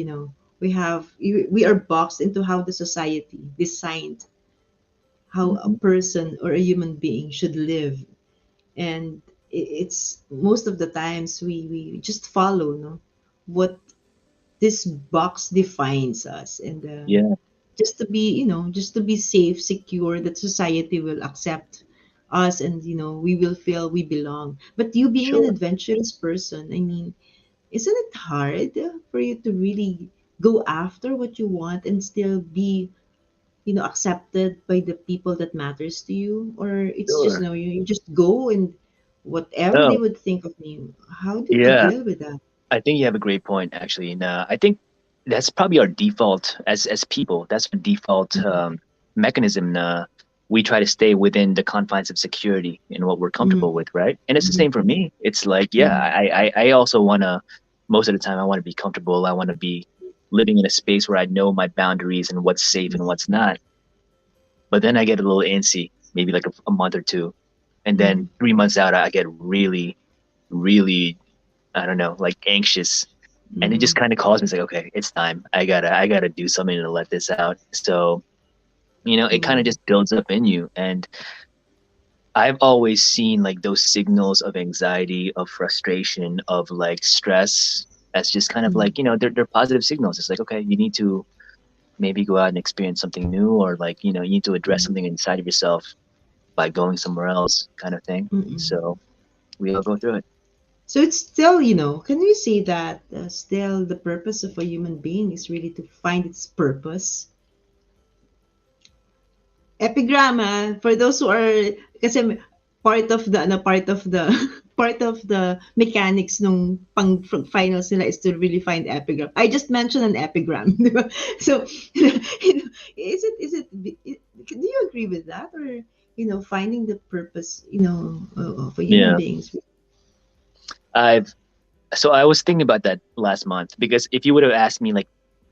we are boxed into how the society designed how a Hmm. person or a human being should live. And it's most of the times we just follow, no, what this box defines us. And Yeah, just to be, just to be safe, secure, that society will accept us, and we will feel we belong. But you being an sure, adventurous person, I mean, isn't it hard for you to really go after what you want and still be, accepted by the people that matters to you? Or it's just, sure. you just go and whatever they No, would think of me? How do you yeah. deal with that? I think you have a great point, actually. And I think that's probably our default as people. That's our default mechanism. We try to stay within the confines of security and what we're Mm-hmm. comfortable with, right? And it's the same for Mm-hmm. me. It's like, yeah, Mm-hmm. I also want to, most of the time, I want to be comfortable. I want to be living in a space where I know my boundaries and what's safe and what's not. But then I get a little antsy, maybe like a month or two. And Mm-hmm. then 3 months out, I get really, really, I don't know, like anxious, and it just Mm-hmm. kind of calls me. It's like, okay, it's time. I gotta do something to let this out. So it kind of Mm-hmm. just builds up in you. And I've always seen like those signals of anxiety, of frustration, of like stress as just kind of like, they're positive signals. It's like, okay, you need to maybe go out and experience something new, or like, you need to address something inside of yourself by going somewhere else, kind of thing. Mm-hmm. So we all go through it. So it's still, can we say that still the purpose of a human being is really to find its purpose? Epigramma, for those who are, kasi part of the, part of the mechanics nung finals nila is to really find epigram. I just mentioned an epigram, di ba? So, do you agree with that? Or, finding the purpose, of a human Yeah. beings? I've So I was thinking about that last month, because if you would have asked me like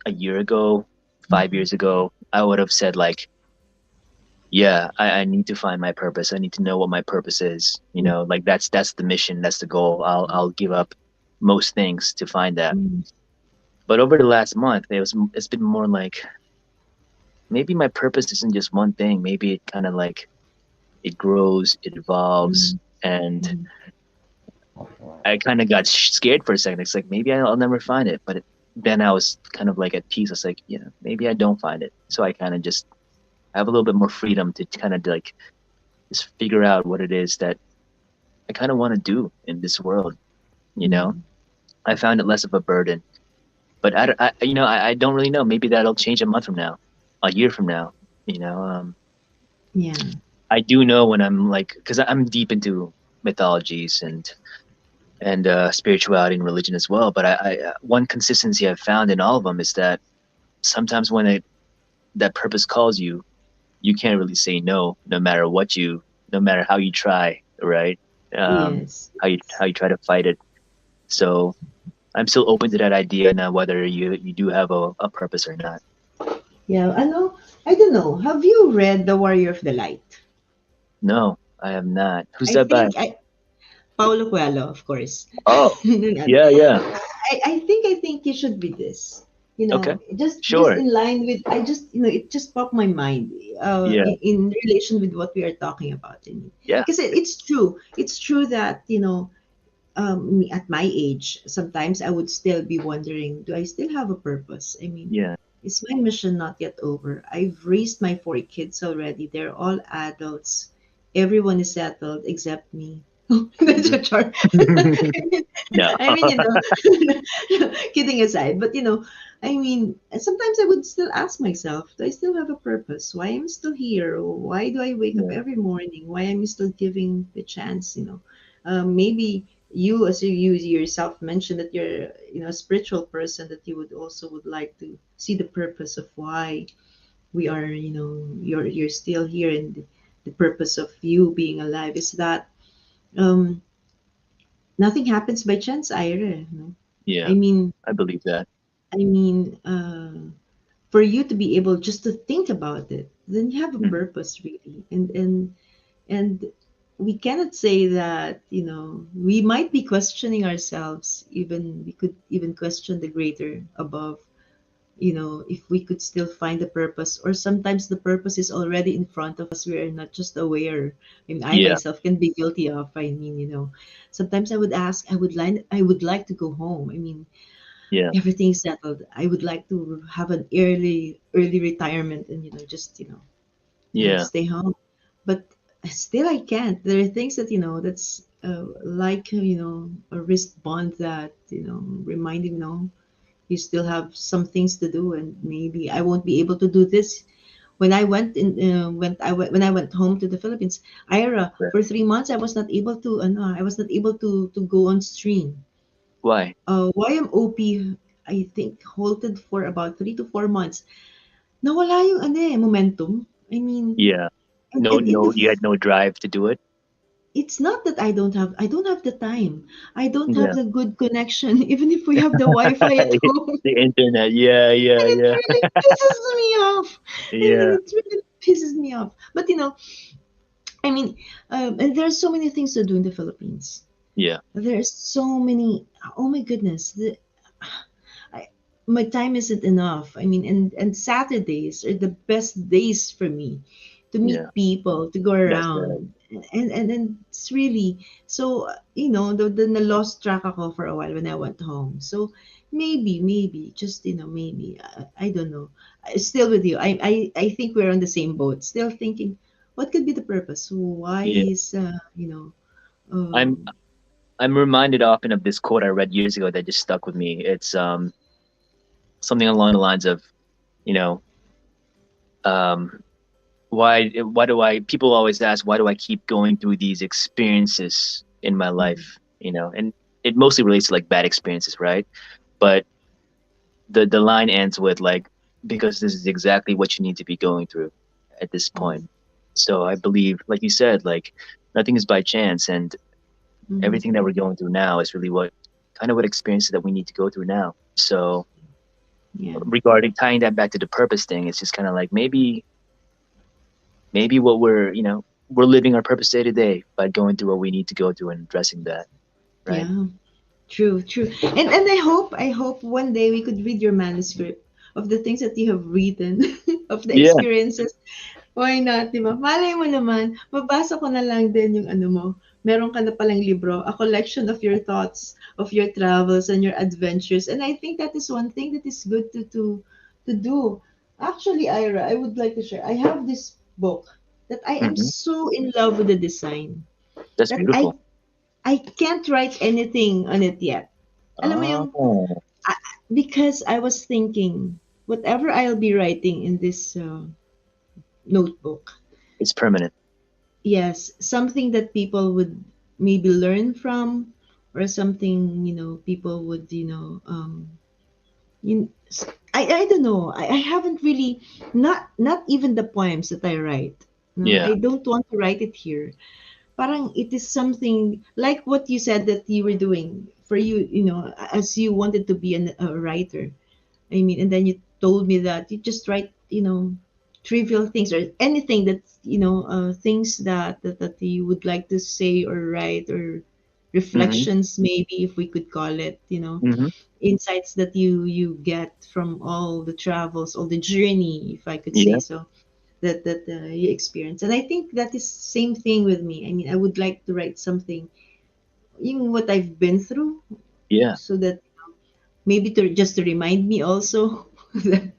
a year ago, 5 years ago, I would have said like, yeah, I need to find my purpose. I need to know what my purpose is. Like that's the mission, that's the goal. I'll give up most things to find that. Mm, But over the last month, it's been more like, maybe my purpose isn't just one thing. Maybe it kind of like it grows, it evolves, mm, and mm, I kind of got scared for a second. It's like, maybe I'll never find it. But then I was kind of like at peace. I was like, yeah, maybe I don't find it. So I kind of just have a little bit more freedom to kind of like just figure out what it is that I kind of want to do in this world. You know, mm. I found it less of a burden. But I don't really know. Maybe that'll change a month from now, a year from now. You know, Yeah. I do know when I'm like, because I'm deep into mythologies and spirituality and religion as well. But one consistency I've found in all of them is that sometimes when that purpose calls you, you can't really say no, no matter how you try, right? Yes. How you try to fight it. So I'm still open to that idea now, whether you do have a purpose or not. Yeah. I don't know. Have you read The Warrior of the Light? No, I have not. Who's I that by? think Paulo Coelho, of course. Oh, I, yeah, yeah. I think you should read this. Okay, Just sure. in line with, it just popped my mind Yeah, in relation with what we are talking about. yeah, Because it's true. It's true that, at my age, sometimes I would still be wondering, do I still have a purpose? I mean, yeah. is my mission not yet over? I've raised my four kids already. They're all adults. Everyone is settled except me. That's Hmm. a char. No. I mean, kidding aside, but I mean, sometimes I would still ask myself, do I still have a purpose? Why am I still here? Why do I wake up Yeah, every morning? Why am I still giving the chance? Maybe you, as you yourself mentioned, that you're, a spiritual person, that you would like to see the purpose of why we are, you're still here, and the purpose of you being alive is that. um, nothing happens by chance, Ira. No? I Yeah, mean, I believe that. I mean, for you to be able just to think about it, then you have a Mhm. purpose, really. And we cannot say that, we might be questioning ourselves. Even we could even question the greater above, if we could still find the purpose, or sometimes the purpose is already in front of us. We are not just aware. I mean, I Yeah, myself can be guilty of. I mean, sometimes I would ask, I would like to go home. I mean, yeah, everything's settled. I would like to have an early retirement, and just yeah, stay home. But still, I can't. There are things that that's like a wrist bond that reminding you still have some things to do, and maybe I won't be able to do this. When I went in, when I went home to the Philippines, Ira, right. for 3 months I was not able to go on stream. Why? YMOP, I think, halted for about 3 to 4 months. Nawala yung momentum. I mean, Yeah. No, and in the no, you had no drive to do it. it's not that I don't have the time. I don't have Yeah. the good connection, even if we have the Wi-Fi at home. The internet. Yeah, yeah, And it yeah, really pisses me off. I mean, yeah, it really pisses me off. But I mean, and there's so many things to do in the Philippines. yeah, There's so many. Oh my goodness, I, my time isn't enough. I mean, and Saturdays are the best days for me to yeah. meet people, to go That's right. around, and it's really so. Then I lost track ako for a while when I went home. So maybe, just maybe, I don't know. Still with you. I think we're on the same boat. Still thinking, what could be the purpose? Why Yeah. is I'm um, I'm reminded often of this quote I read years ago that just stuck with me. It's something along the lines of, you know, um why do I people always ask why do I keep going through these experiences in my mm, life, and it mostly relates to like bad experiences, right? But the line ends with like because this is exactly what you need to be going through at this point. mm, So I believe, like you said, like nothing is by chance, and mhm, everything that we're going through now is really what kind of what experiences that we need to go through now. So yeah. regarding tying that back to the purpose thing, it's just kind of like maybe what we're living our purpose day to day by going through what we need to go through and addressing that, right? Yeah. True, true. And I hope one day we could read your manuscript of the things that you have written, of the Yeah. experiences. Why not, di ba? Malay mo naman, mabasa ko na lang din yung ano mo. Meron ka na palang libro, a collection of your thoughts, of your travels and your adventures. And I think that is one thing that is good to do. Actually, Ira, I would like to share. I have this book that I am Hmm. so in love with the design That's that beautiful. I can't write anything on it yet. Alam mo yung, Oh, because I was thinking, whatever I'll be writing in this notebook, it's permanent. yes, something that people would maybe learn from, or something, people would, you, I don't know. I haven't really, not even the poems that I write. No, Yeah. I don't want to write it here. Parang it is something like what you said that you were doing for you, as you wanted to be a writer. I mean, and then you told me that you just write, trivial things, or anything that, things that you would like to say or write, or Hmm. reflections, maybe, if we could call it, Hmm. insights that you get from all the travels, all the journey, if I could say Yeah. so, that you experience. And I think that is same thing with me. I mean, I would like to write something, even what I've been through, Yeah. so that maybe to remind me also that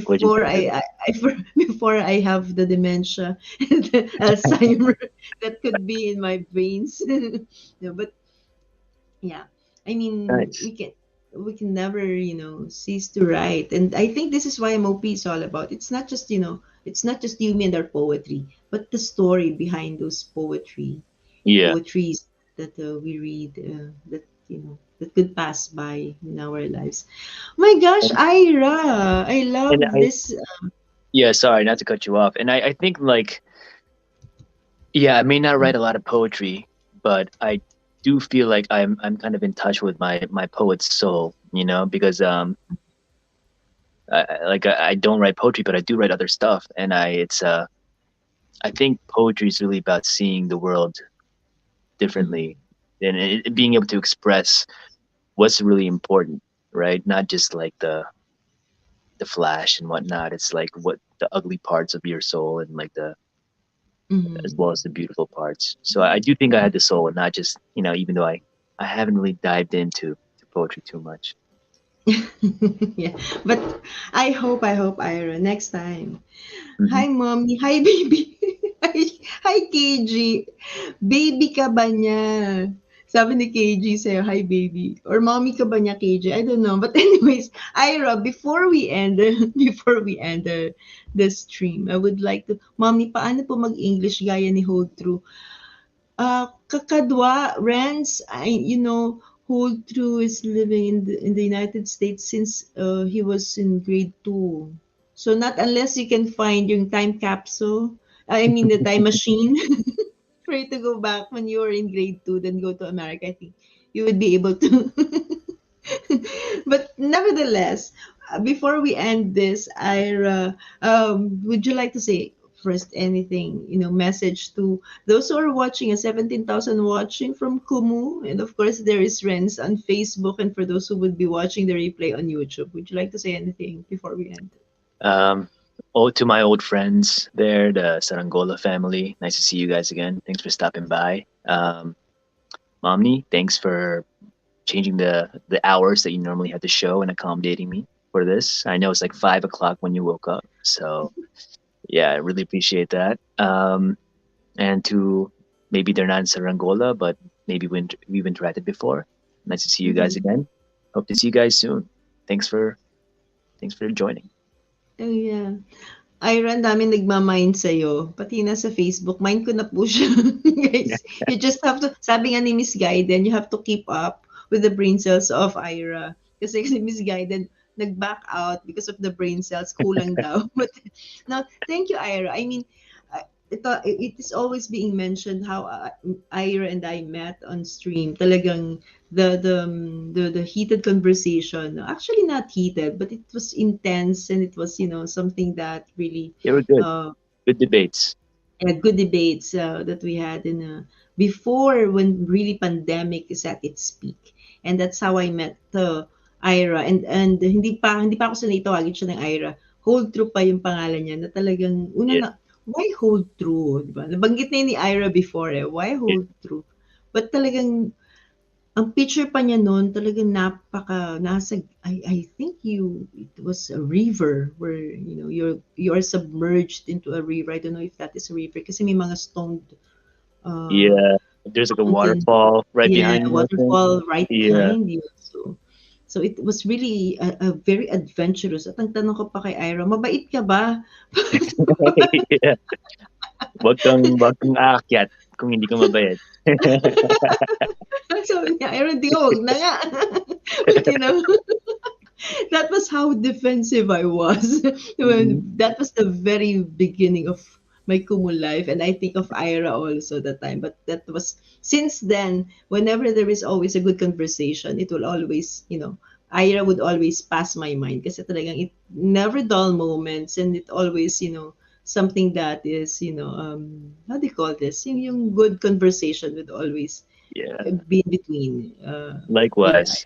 Which is before before I have the dementia and the Alzheimer that could be in my brains. No, but yeah, I mean, nice. we can never, cease to write. And I think this is why MOP is all about. It's not just you, me, and our poetry, but the story behind those Yeah. poetries that we read, that that could pass by in our lives. My gosh, And, Ira, I and love I this. yeah, sorry, not to cut you off. And I think like, Yeah, I may not write a lot of poetry, but I do feel like I'm kind of in touch with my poet's soul, because I don't write poetry, but I do write other stuff, and I think poetry is really about seeing the world Mhm. differently, and being able to express what's really important, right? Not just like the flash and whatnot. It's like what the ugly parts of your soul and like the as Mhm. well as the beautiful parts. So I do think I had the soul, and not just even though I haven't really dived into to poetry too much. Yeah. But I hope, Ira, next time. Hmm. Hi, mommy. Hi, baby. Hi, hi, KG. Baby ka ba niya? Sabi ni KG sa'yo, hi, baby. Or mommy ka ba niya, KG? I don't know. But anyways, Ira, before we end, before we end the stream, I would like to, mommy, paano po mag-English gaya ni Holdtrue? Kakadwa, Renz, Holdtrue is living in the United States since he was in grade 2. So not unless you can find yung time capsule, I mean the time machine for you to go back when you were in grade 2, then go to America. I think you would be able to. But nevertheless, before we end this, Ira, would you like to say first anything, message to those who are watching, 17,000 watching from Kumu, and of course there is Renz on Facebook, and for those who would be watching the replay on YouTube, would you like to say anything before we end? Um, to my old friends there, the Sarangola family. Nice to see you guys again. Thanks for stopping by. Momni, thanks for changing the hours that you normally had the show and accommodating me for this. I know it's like 5 o'clock when you woke up, so yeah, I really appreciate that. And to maybe they're not in Sarangola, but maybe we've interacted before. Nice to see you guys Mhm. again. Hope to see you guys soon. Thanks for thanks for joining. Oh, yeah. Ira, ang daming nagma-mind sa'yo. Pati na sa Facebook, mind ko na po siya. Guys, you just have to, sabi nga ni Miss Gaiden, you have to keep up with the brain cells of Ira. Kasi si Miss Gaiden, nag-back out because of the brain cells, kulang daw. But now, thank you, Ira. I mean, it is always being mentioned how Ira and I met on stream. Talagang the heated conversation, actually not heated, but it was intense, and it was something that really They were good. uh, Good debates. good debates that we had in before, when really pandemic is at its peak. And that's how I met Ira, and hindi pa ako sanay tawagin siya ng Ira. Hold True pa yung pangalan niya, na talagang una Yeah, na, why Hold True, di ba? Nabanggit na yun ni Ira before, why yeah, Hold True? But talagang ang picture pa niya nun, talagang I think it was a river where, you're submerged into a river. I don't know if that is a river kasi may mga stoned uh, yeah. There's like a mountain, waterfall right yeah, behind you, I think. waterfall right Yeah. behind you. So it was really a very adventurous. At ang tanong ko pa kay Ira, mabait ka ba? Yeah. Wag kang aakyat kung hindi ka mabait. Sabi niya, Ira, di wag na nga. But that was how defensive I was. Mhm. That was the very beginning of my Kumu life, and I think of Ira also that time. But that was, since then, whenever there is always a good conversation, it will always, Ira would always pass my mind. Kasi talagang it never dull moments, and it always, something that is, how do you call this? Yung good conversation would always Yeah. be in between with Likewise.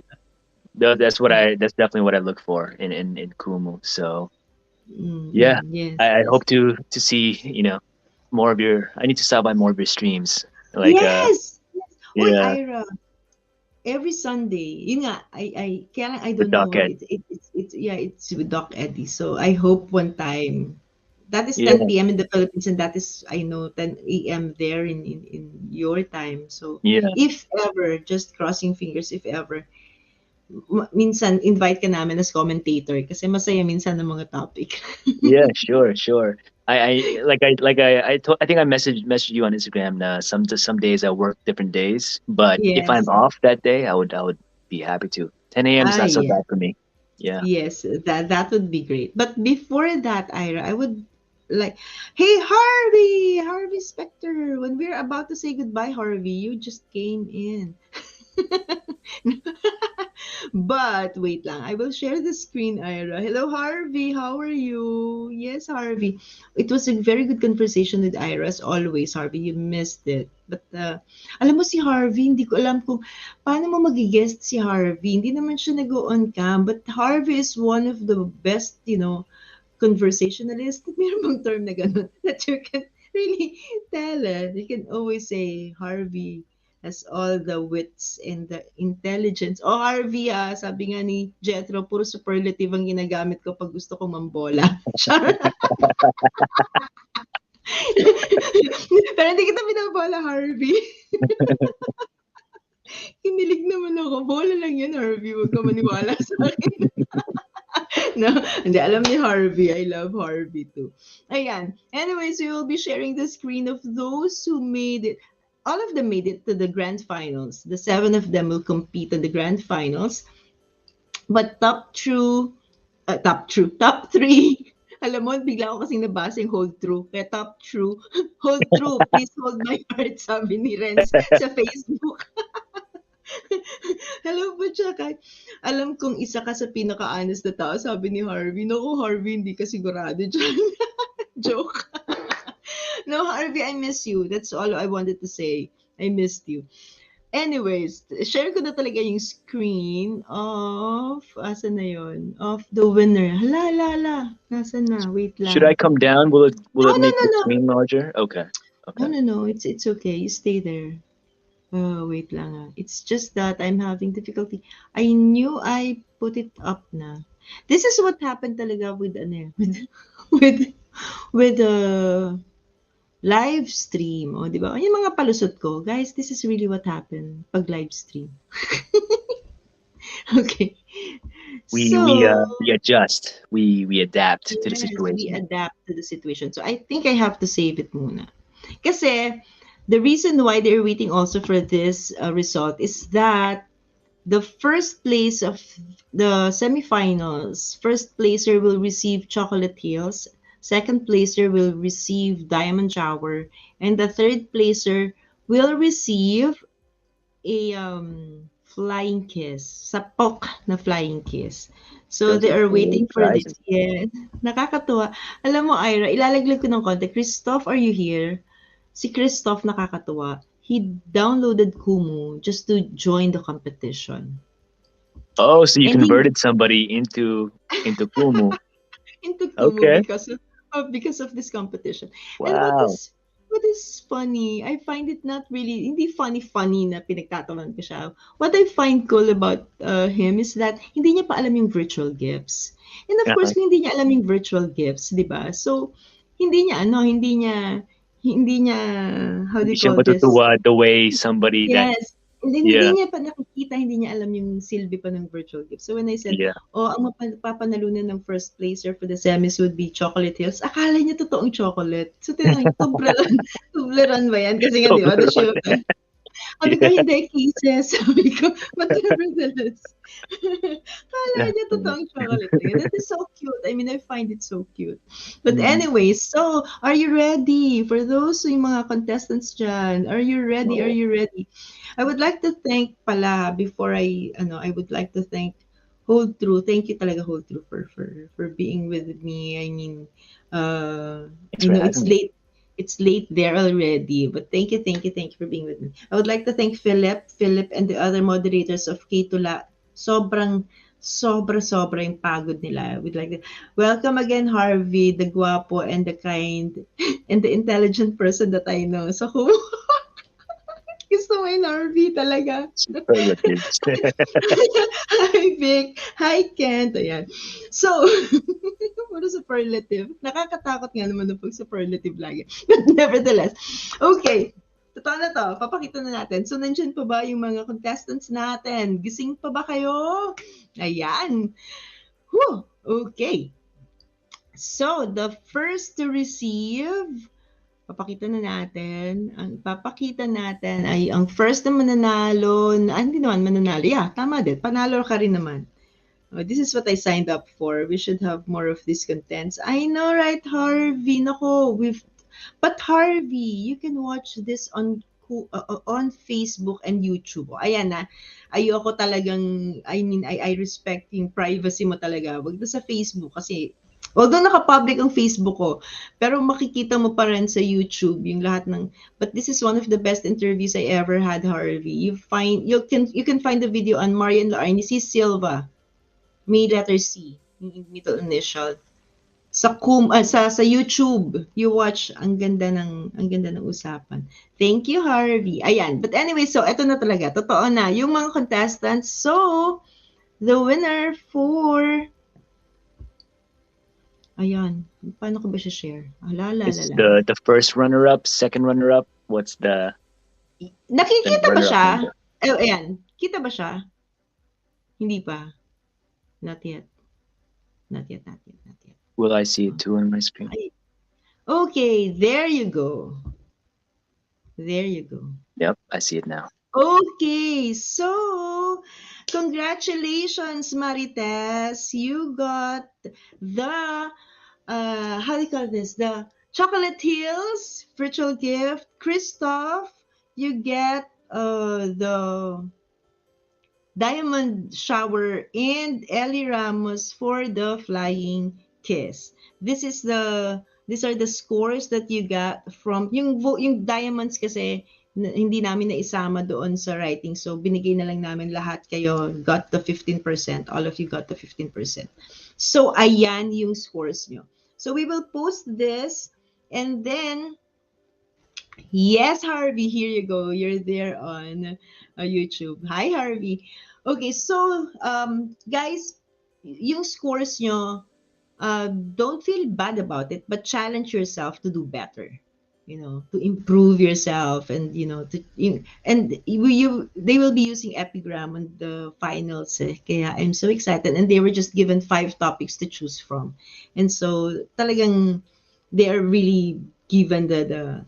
Ira. Yeah. That's definitely what I look for in Kumu. So yeah, Mm-mm. Yes, I yes. hope to see, more of your I need to stop by more of your streams. Like Yes! Yes. Uy, yeah, Ira, every Sunday, yun nga, kaya lang I with don't know, Docket. yeah, it's with Doc Eddie. So I hope one time, that is Yeah, 10 p.m. in the Philippines, and that is, I know, 10 a.m. there in your time. So yeah. if ever, just crossing fingers, if ever, minsan invite ka namin as commentator kasi masaya minsan ng mga topic. Yeah, sure, sure. I think I messaged you on Instagram. Some days I work different days, but if I'm Yes. off that day, I would be happy to. 10 a.m. is not so Yeah. bad for me. Yeah. Yes, that would be great. But before that, Ira, I would like, hey, Harvey Specter, when we're about to say goodbye, Harvey, you just came in. But wait lang, I will share the screen, Ira. Hello, Harvey. How are you? Yes, Harvey. It was a very good conversation with Ira, as always, Harvey. You missed it. But alam mo si Harvey, hindi ko alam kung paano mo mag-guest si Harvey. Hindi naman siya nag-on cam, but Harvey is one of the best, conversationalist. Meron bang term na ganun that you can really tell it. You can always say Harvey has all the wits and the intelligence. Oh, Harvey, sabi nga ni Jethro, puro superlative ang ginagamit ko pag gusto kong mambola. Char. Pero hindi kita binabola, Harvey. Kinilig naman ako. Bola lang yan, Harvey. Huwag ka maniwala sa akin. No, hindi, alam ni Harvey. I love Harvey too. Ayan. Anyways, we will be sharing the screen of those who made it. All of them made it to the grand finals. The 7 of them will compete in the grand finals. But top 3, alam mo, bigla ako kasing nabasa yung hold true. Kaya top true, hold true, please hold my heart, sabi ni Renz sa Facebook. Hello po, tsaka alam kong isa ka sa pinaka-honest na tao, sabi ni Harvey. Naku, Harvey, hindi ka sigurado dyan. Joke. No, Harvey, I miss you. That's all I wanted to say. I missed you. Anyways, share ko na talaga yung screen of, asan na yun? Of the winner. Hala. Nasaan na? Wait lang. Should I come down? Will it make the No. screen larger? Okay. No. It's okay. You stay there. Oh, wait lang. It's just that I'm having difficulty. I knew I put it up na. This is what happened talaga with live stream, di ba? Yung mga palusot ko, guys, this is really what happened pag live stream. Okay. We adjust. We adapt to the situation. We adapt to the situation. So I think I have to save it muna. Kasi the reason why they're waiting also for this result is that the first place of the semifinals, first placer will receive Chocolate Hills. Second placer will receive Diamond Shower, and the third placer will receive a flying kiss, sapok na flying kiss. So they are waiting for this. Yes, nakakatuwa. Alam mo, Ira, ilalaglag ko ng konti. Christoph, are you here? Si Christoph nakakatuwa. He downloaded Kumu just to join the competition. Oh, so you converted somebody into Kumu. Into Kumu because of this competition. Wow. And what is funny, I find it not really, hindi funny na pinagtatawanan ko siya. What I find cool about him is that hindi niya pa alam yung virtual gifts. And of course, hindi niya alam yung virtual gifts, di ba? So, hindi niya, how do you call this? The way somebody yes. Hindi niya pa nakikita, hindi niya alam yung silbi pa ng virtual gift. So when I said, ang mapapanalunan ng first placer for the semis would be Chocolate Hills, akala niya totoong chocolate. So tinanong, Toblerone ba yan? Kasi nga, di ba, the show. Sabi ko, hindi, cases. Sabi ko, but nevertheless. Akala niya totoong chocolate. That is so cute. I mean, I find it so cute. But anyway, so, are you ready? For those yung mga contestants dyan, are you ready? Are you ready? I would like to thank pala, before I would like to thank Holdtrue. Thank you talaga, Holdtrue, for being with me. I mean, I know it's late. It's late there already, but thank you for being with me. I would like to thank Philip, and the other moderators of K2La. Sobra yung pagod nila. I would like to welcome again Harvey, the guapo and the kind and the intelligent person that I know. So, gusto mo yun, Harvey, talaga. Hi, Vic. Hi, Kent. Ayan. So, what is superlative? Nakakatakot nga naman ng pag-superlative lagi. But nevertheless, okay. Totoo na to. Papakita na natin. So, nandyan pa ba yung mga contestants natin? Gising pa ba kayo? Ayan. Whew. Okay. So, the first to receive, papakita na natin. Ang papakita natin ay ang first na mananalo. Hindi naman mananalo. Yeah, tama din. Panalo ka rin naman. Oh, this is what I signed up for. We should have more of these contents. I know, right, Harvey? Nako, but Harvey, you can watch this on Facebook and YouTube. Ayan na. Ayoko talagang, I respect yung privacy mo talaga. Wag na sa Facebook kasi, although naka-public ang Facebook ko, pero makikita mo pa rin sa YouTube yung lahat ng, but this is one of the best interviews I ever had, Harvey. You can find the video on Marian Laarni C. Silva. May letter C, yung middle initial. Sa YouTube, you watch, ang ganda ng usapan. Thank you, Harvey. Ayan. But anyway, so eto na talaga. Totoo na. Yung mga contestants. So, the winner for... Ayan. Paano ko ba siya share? It's the first runner-up, second runner-up. What's the Nakikita ba runner-up siya? number? Ayan. Kita ba siya? Hindi pa. Not yet. Not yet. Will I see it too on my screen? Okay, there you go. Yep, I see it now. Okay, so congratulations, Marites. You got the how do you call this? The Chocolate Hills virtual gift. Christoph, you get the Diamond Shower, and Ellie Ramos for the Flying Kiss. These are the scores that you got from yung diamonds kasi hindi namin naisama doon sa writing. So binigay na lang namin lahat kayo got the 15%. All of you got the 15%. So ayan yung scores nyo. So we will post this and then yes, Harvey, here you go. You're there on YouTube. Hi, Harvey. Okay, so guys, yung scores nyo, don't feel bad about it, but challenge yourself to do better. To improve yourself, and they will be using epigram on the finals. Kaya I'm so excited, and they were just given 5 topics to choose from, and so talagang they are really given the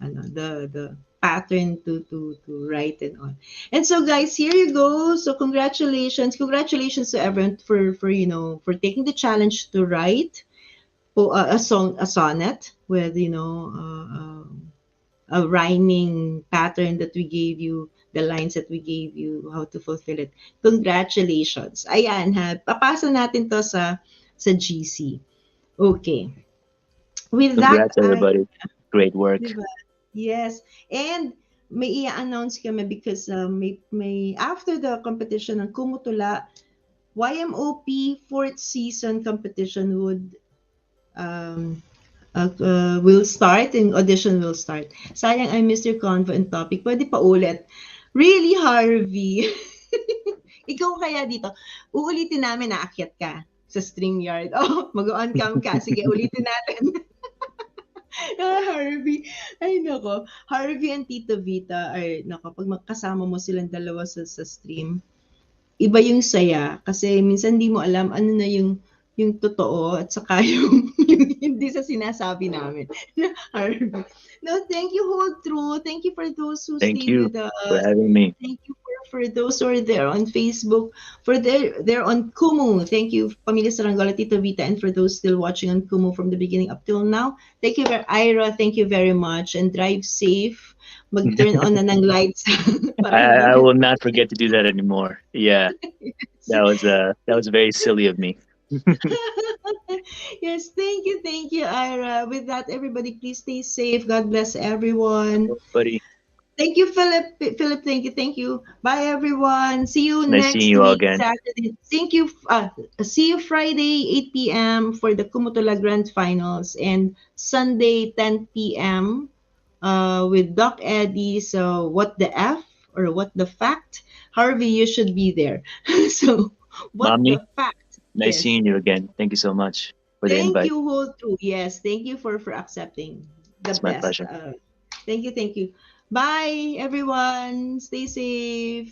pattern to write and all. And so guys, here you go. So congratulations to everyone for taking the challenge to write a sonnet with a rhyming pattern that we gave you, the lines that we gave you, how to fulfill it. Congratulations. Ayan ha, papasa natin to sa GC. Okay. With Congrats, that, everybody. Great work. Diba? Yes. And may i-announce kami because may after the competition ng Kumutula, YMOP 4th season competition will start and audition will start. Sayang I missed your convo and topic. Pwede pa ulit. Really, Harvey? Ikaw kaya dito. Uulitin namin na aakyat ka sa StreamYard. Oh, mag-on cam ka. Sige, ulitin natin. Harvey. Ay, nako. Harvey and Tito Vita, pag magkasama mo silang dalawa sa stream, iba yung saya. Kasi minsan di mo alam ano na yung totoo at saka yung hindi sa sinasabi namin. Harvey. No, thank you, Holdtrue. Thank you for those who Thank stayed you with us. for having me. Thank you for those who are there on Facebook, they're on Kumu. Thank you, Pamilya Saranggola, Tito Vita, and for those still watching on Kumu from the beginning up till now. Thank you, Ira. Thank you very much, and drive safe. Mag-turn on na ng lights. I will not forget to do that anymore. Yeah, that was very silly of me. Yes, thank you, Ira. With that, everybody, please stay safe. God bless everyone. Buddy, Thank you, Philip. Philip, thank you. Bye, everyone. See you nice next seeing you all week, again. Saturday. Thank you. See you Friday, 8 p.m. for the Kumutula Grand Finals, and Sunday, 10 p.m. With Doc Eddie. So, what the F or what the fact? Harvey, you should be there. So, what Mommy, the fact? nice Yes. seeing you again. Thank you so much for the Thank invite. you, Holdtrue. Yes, thank you for accepting the It's my best. pleasure. Thank you. Bye, everyone. Stay safe.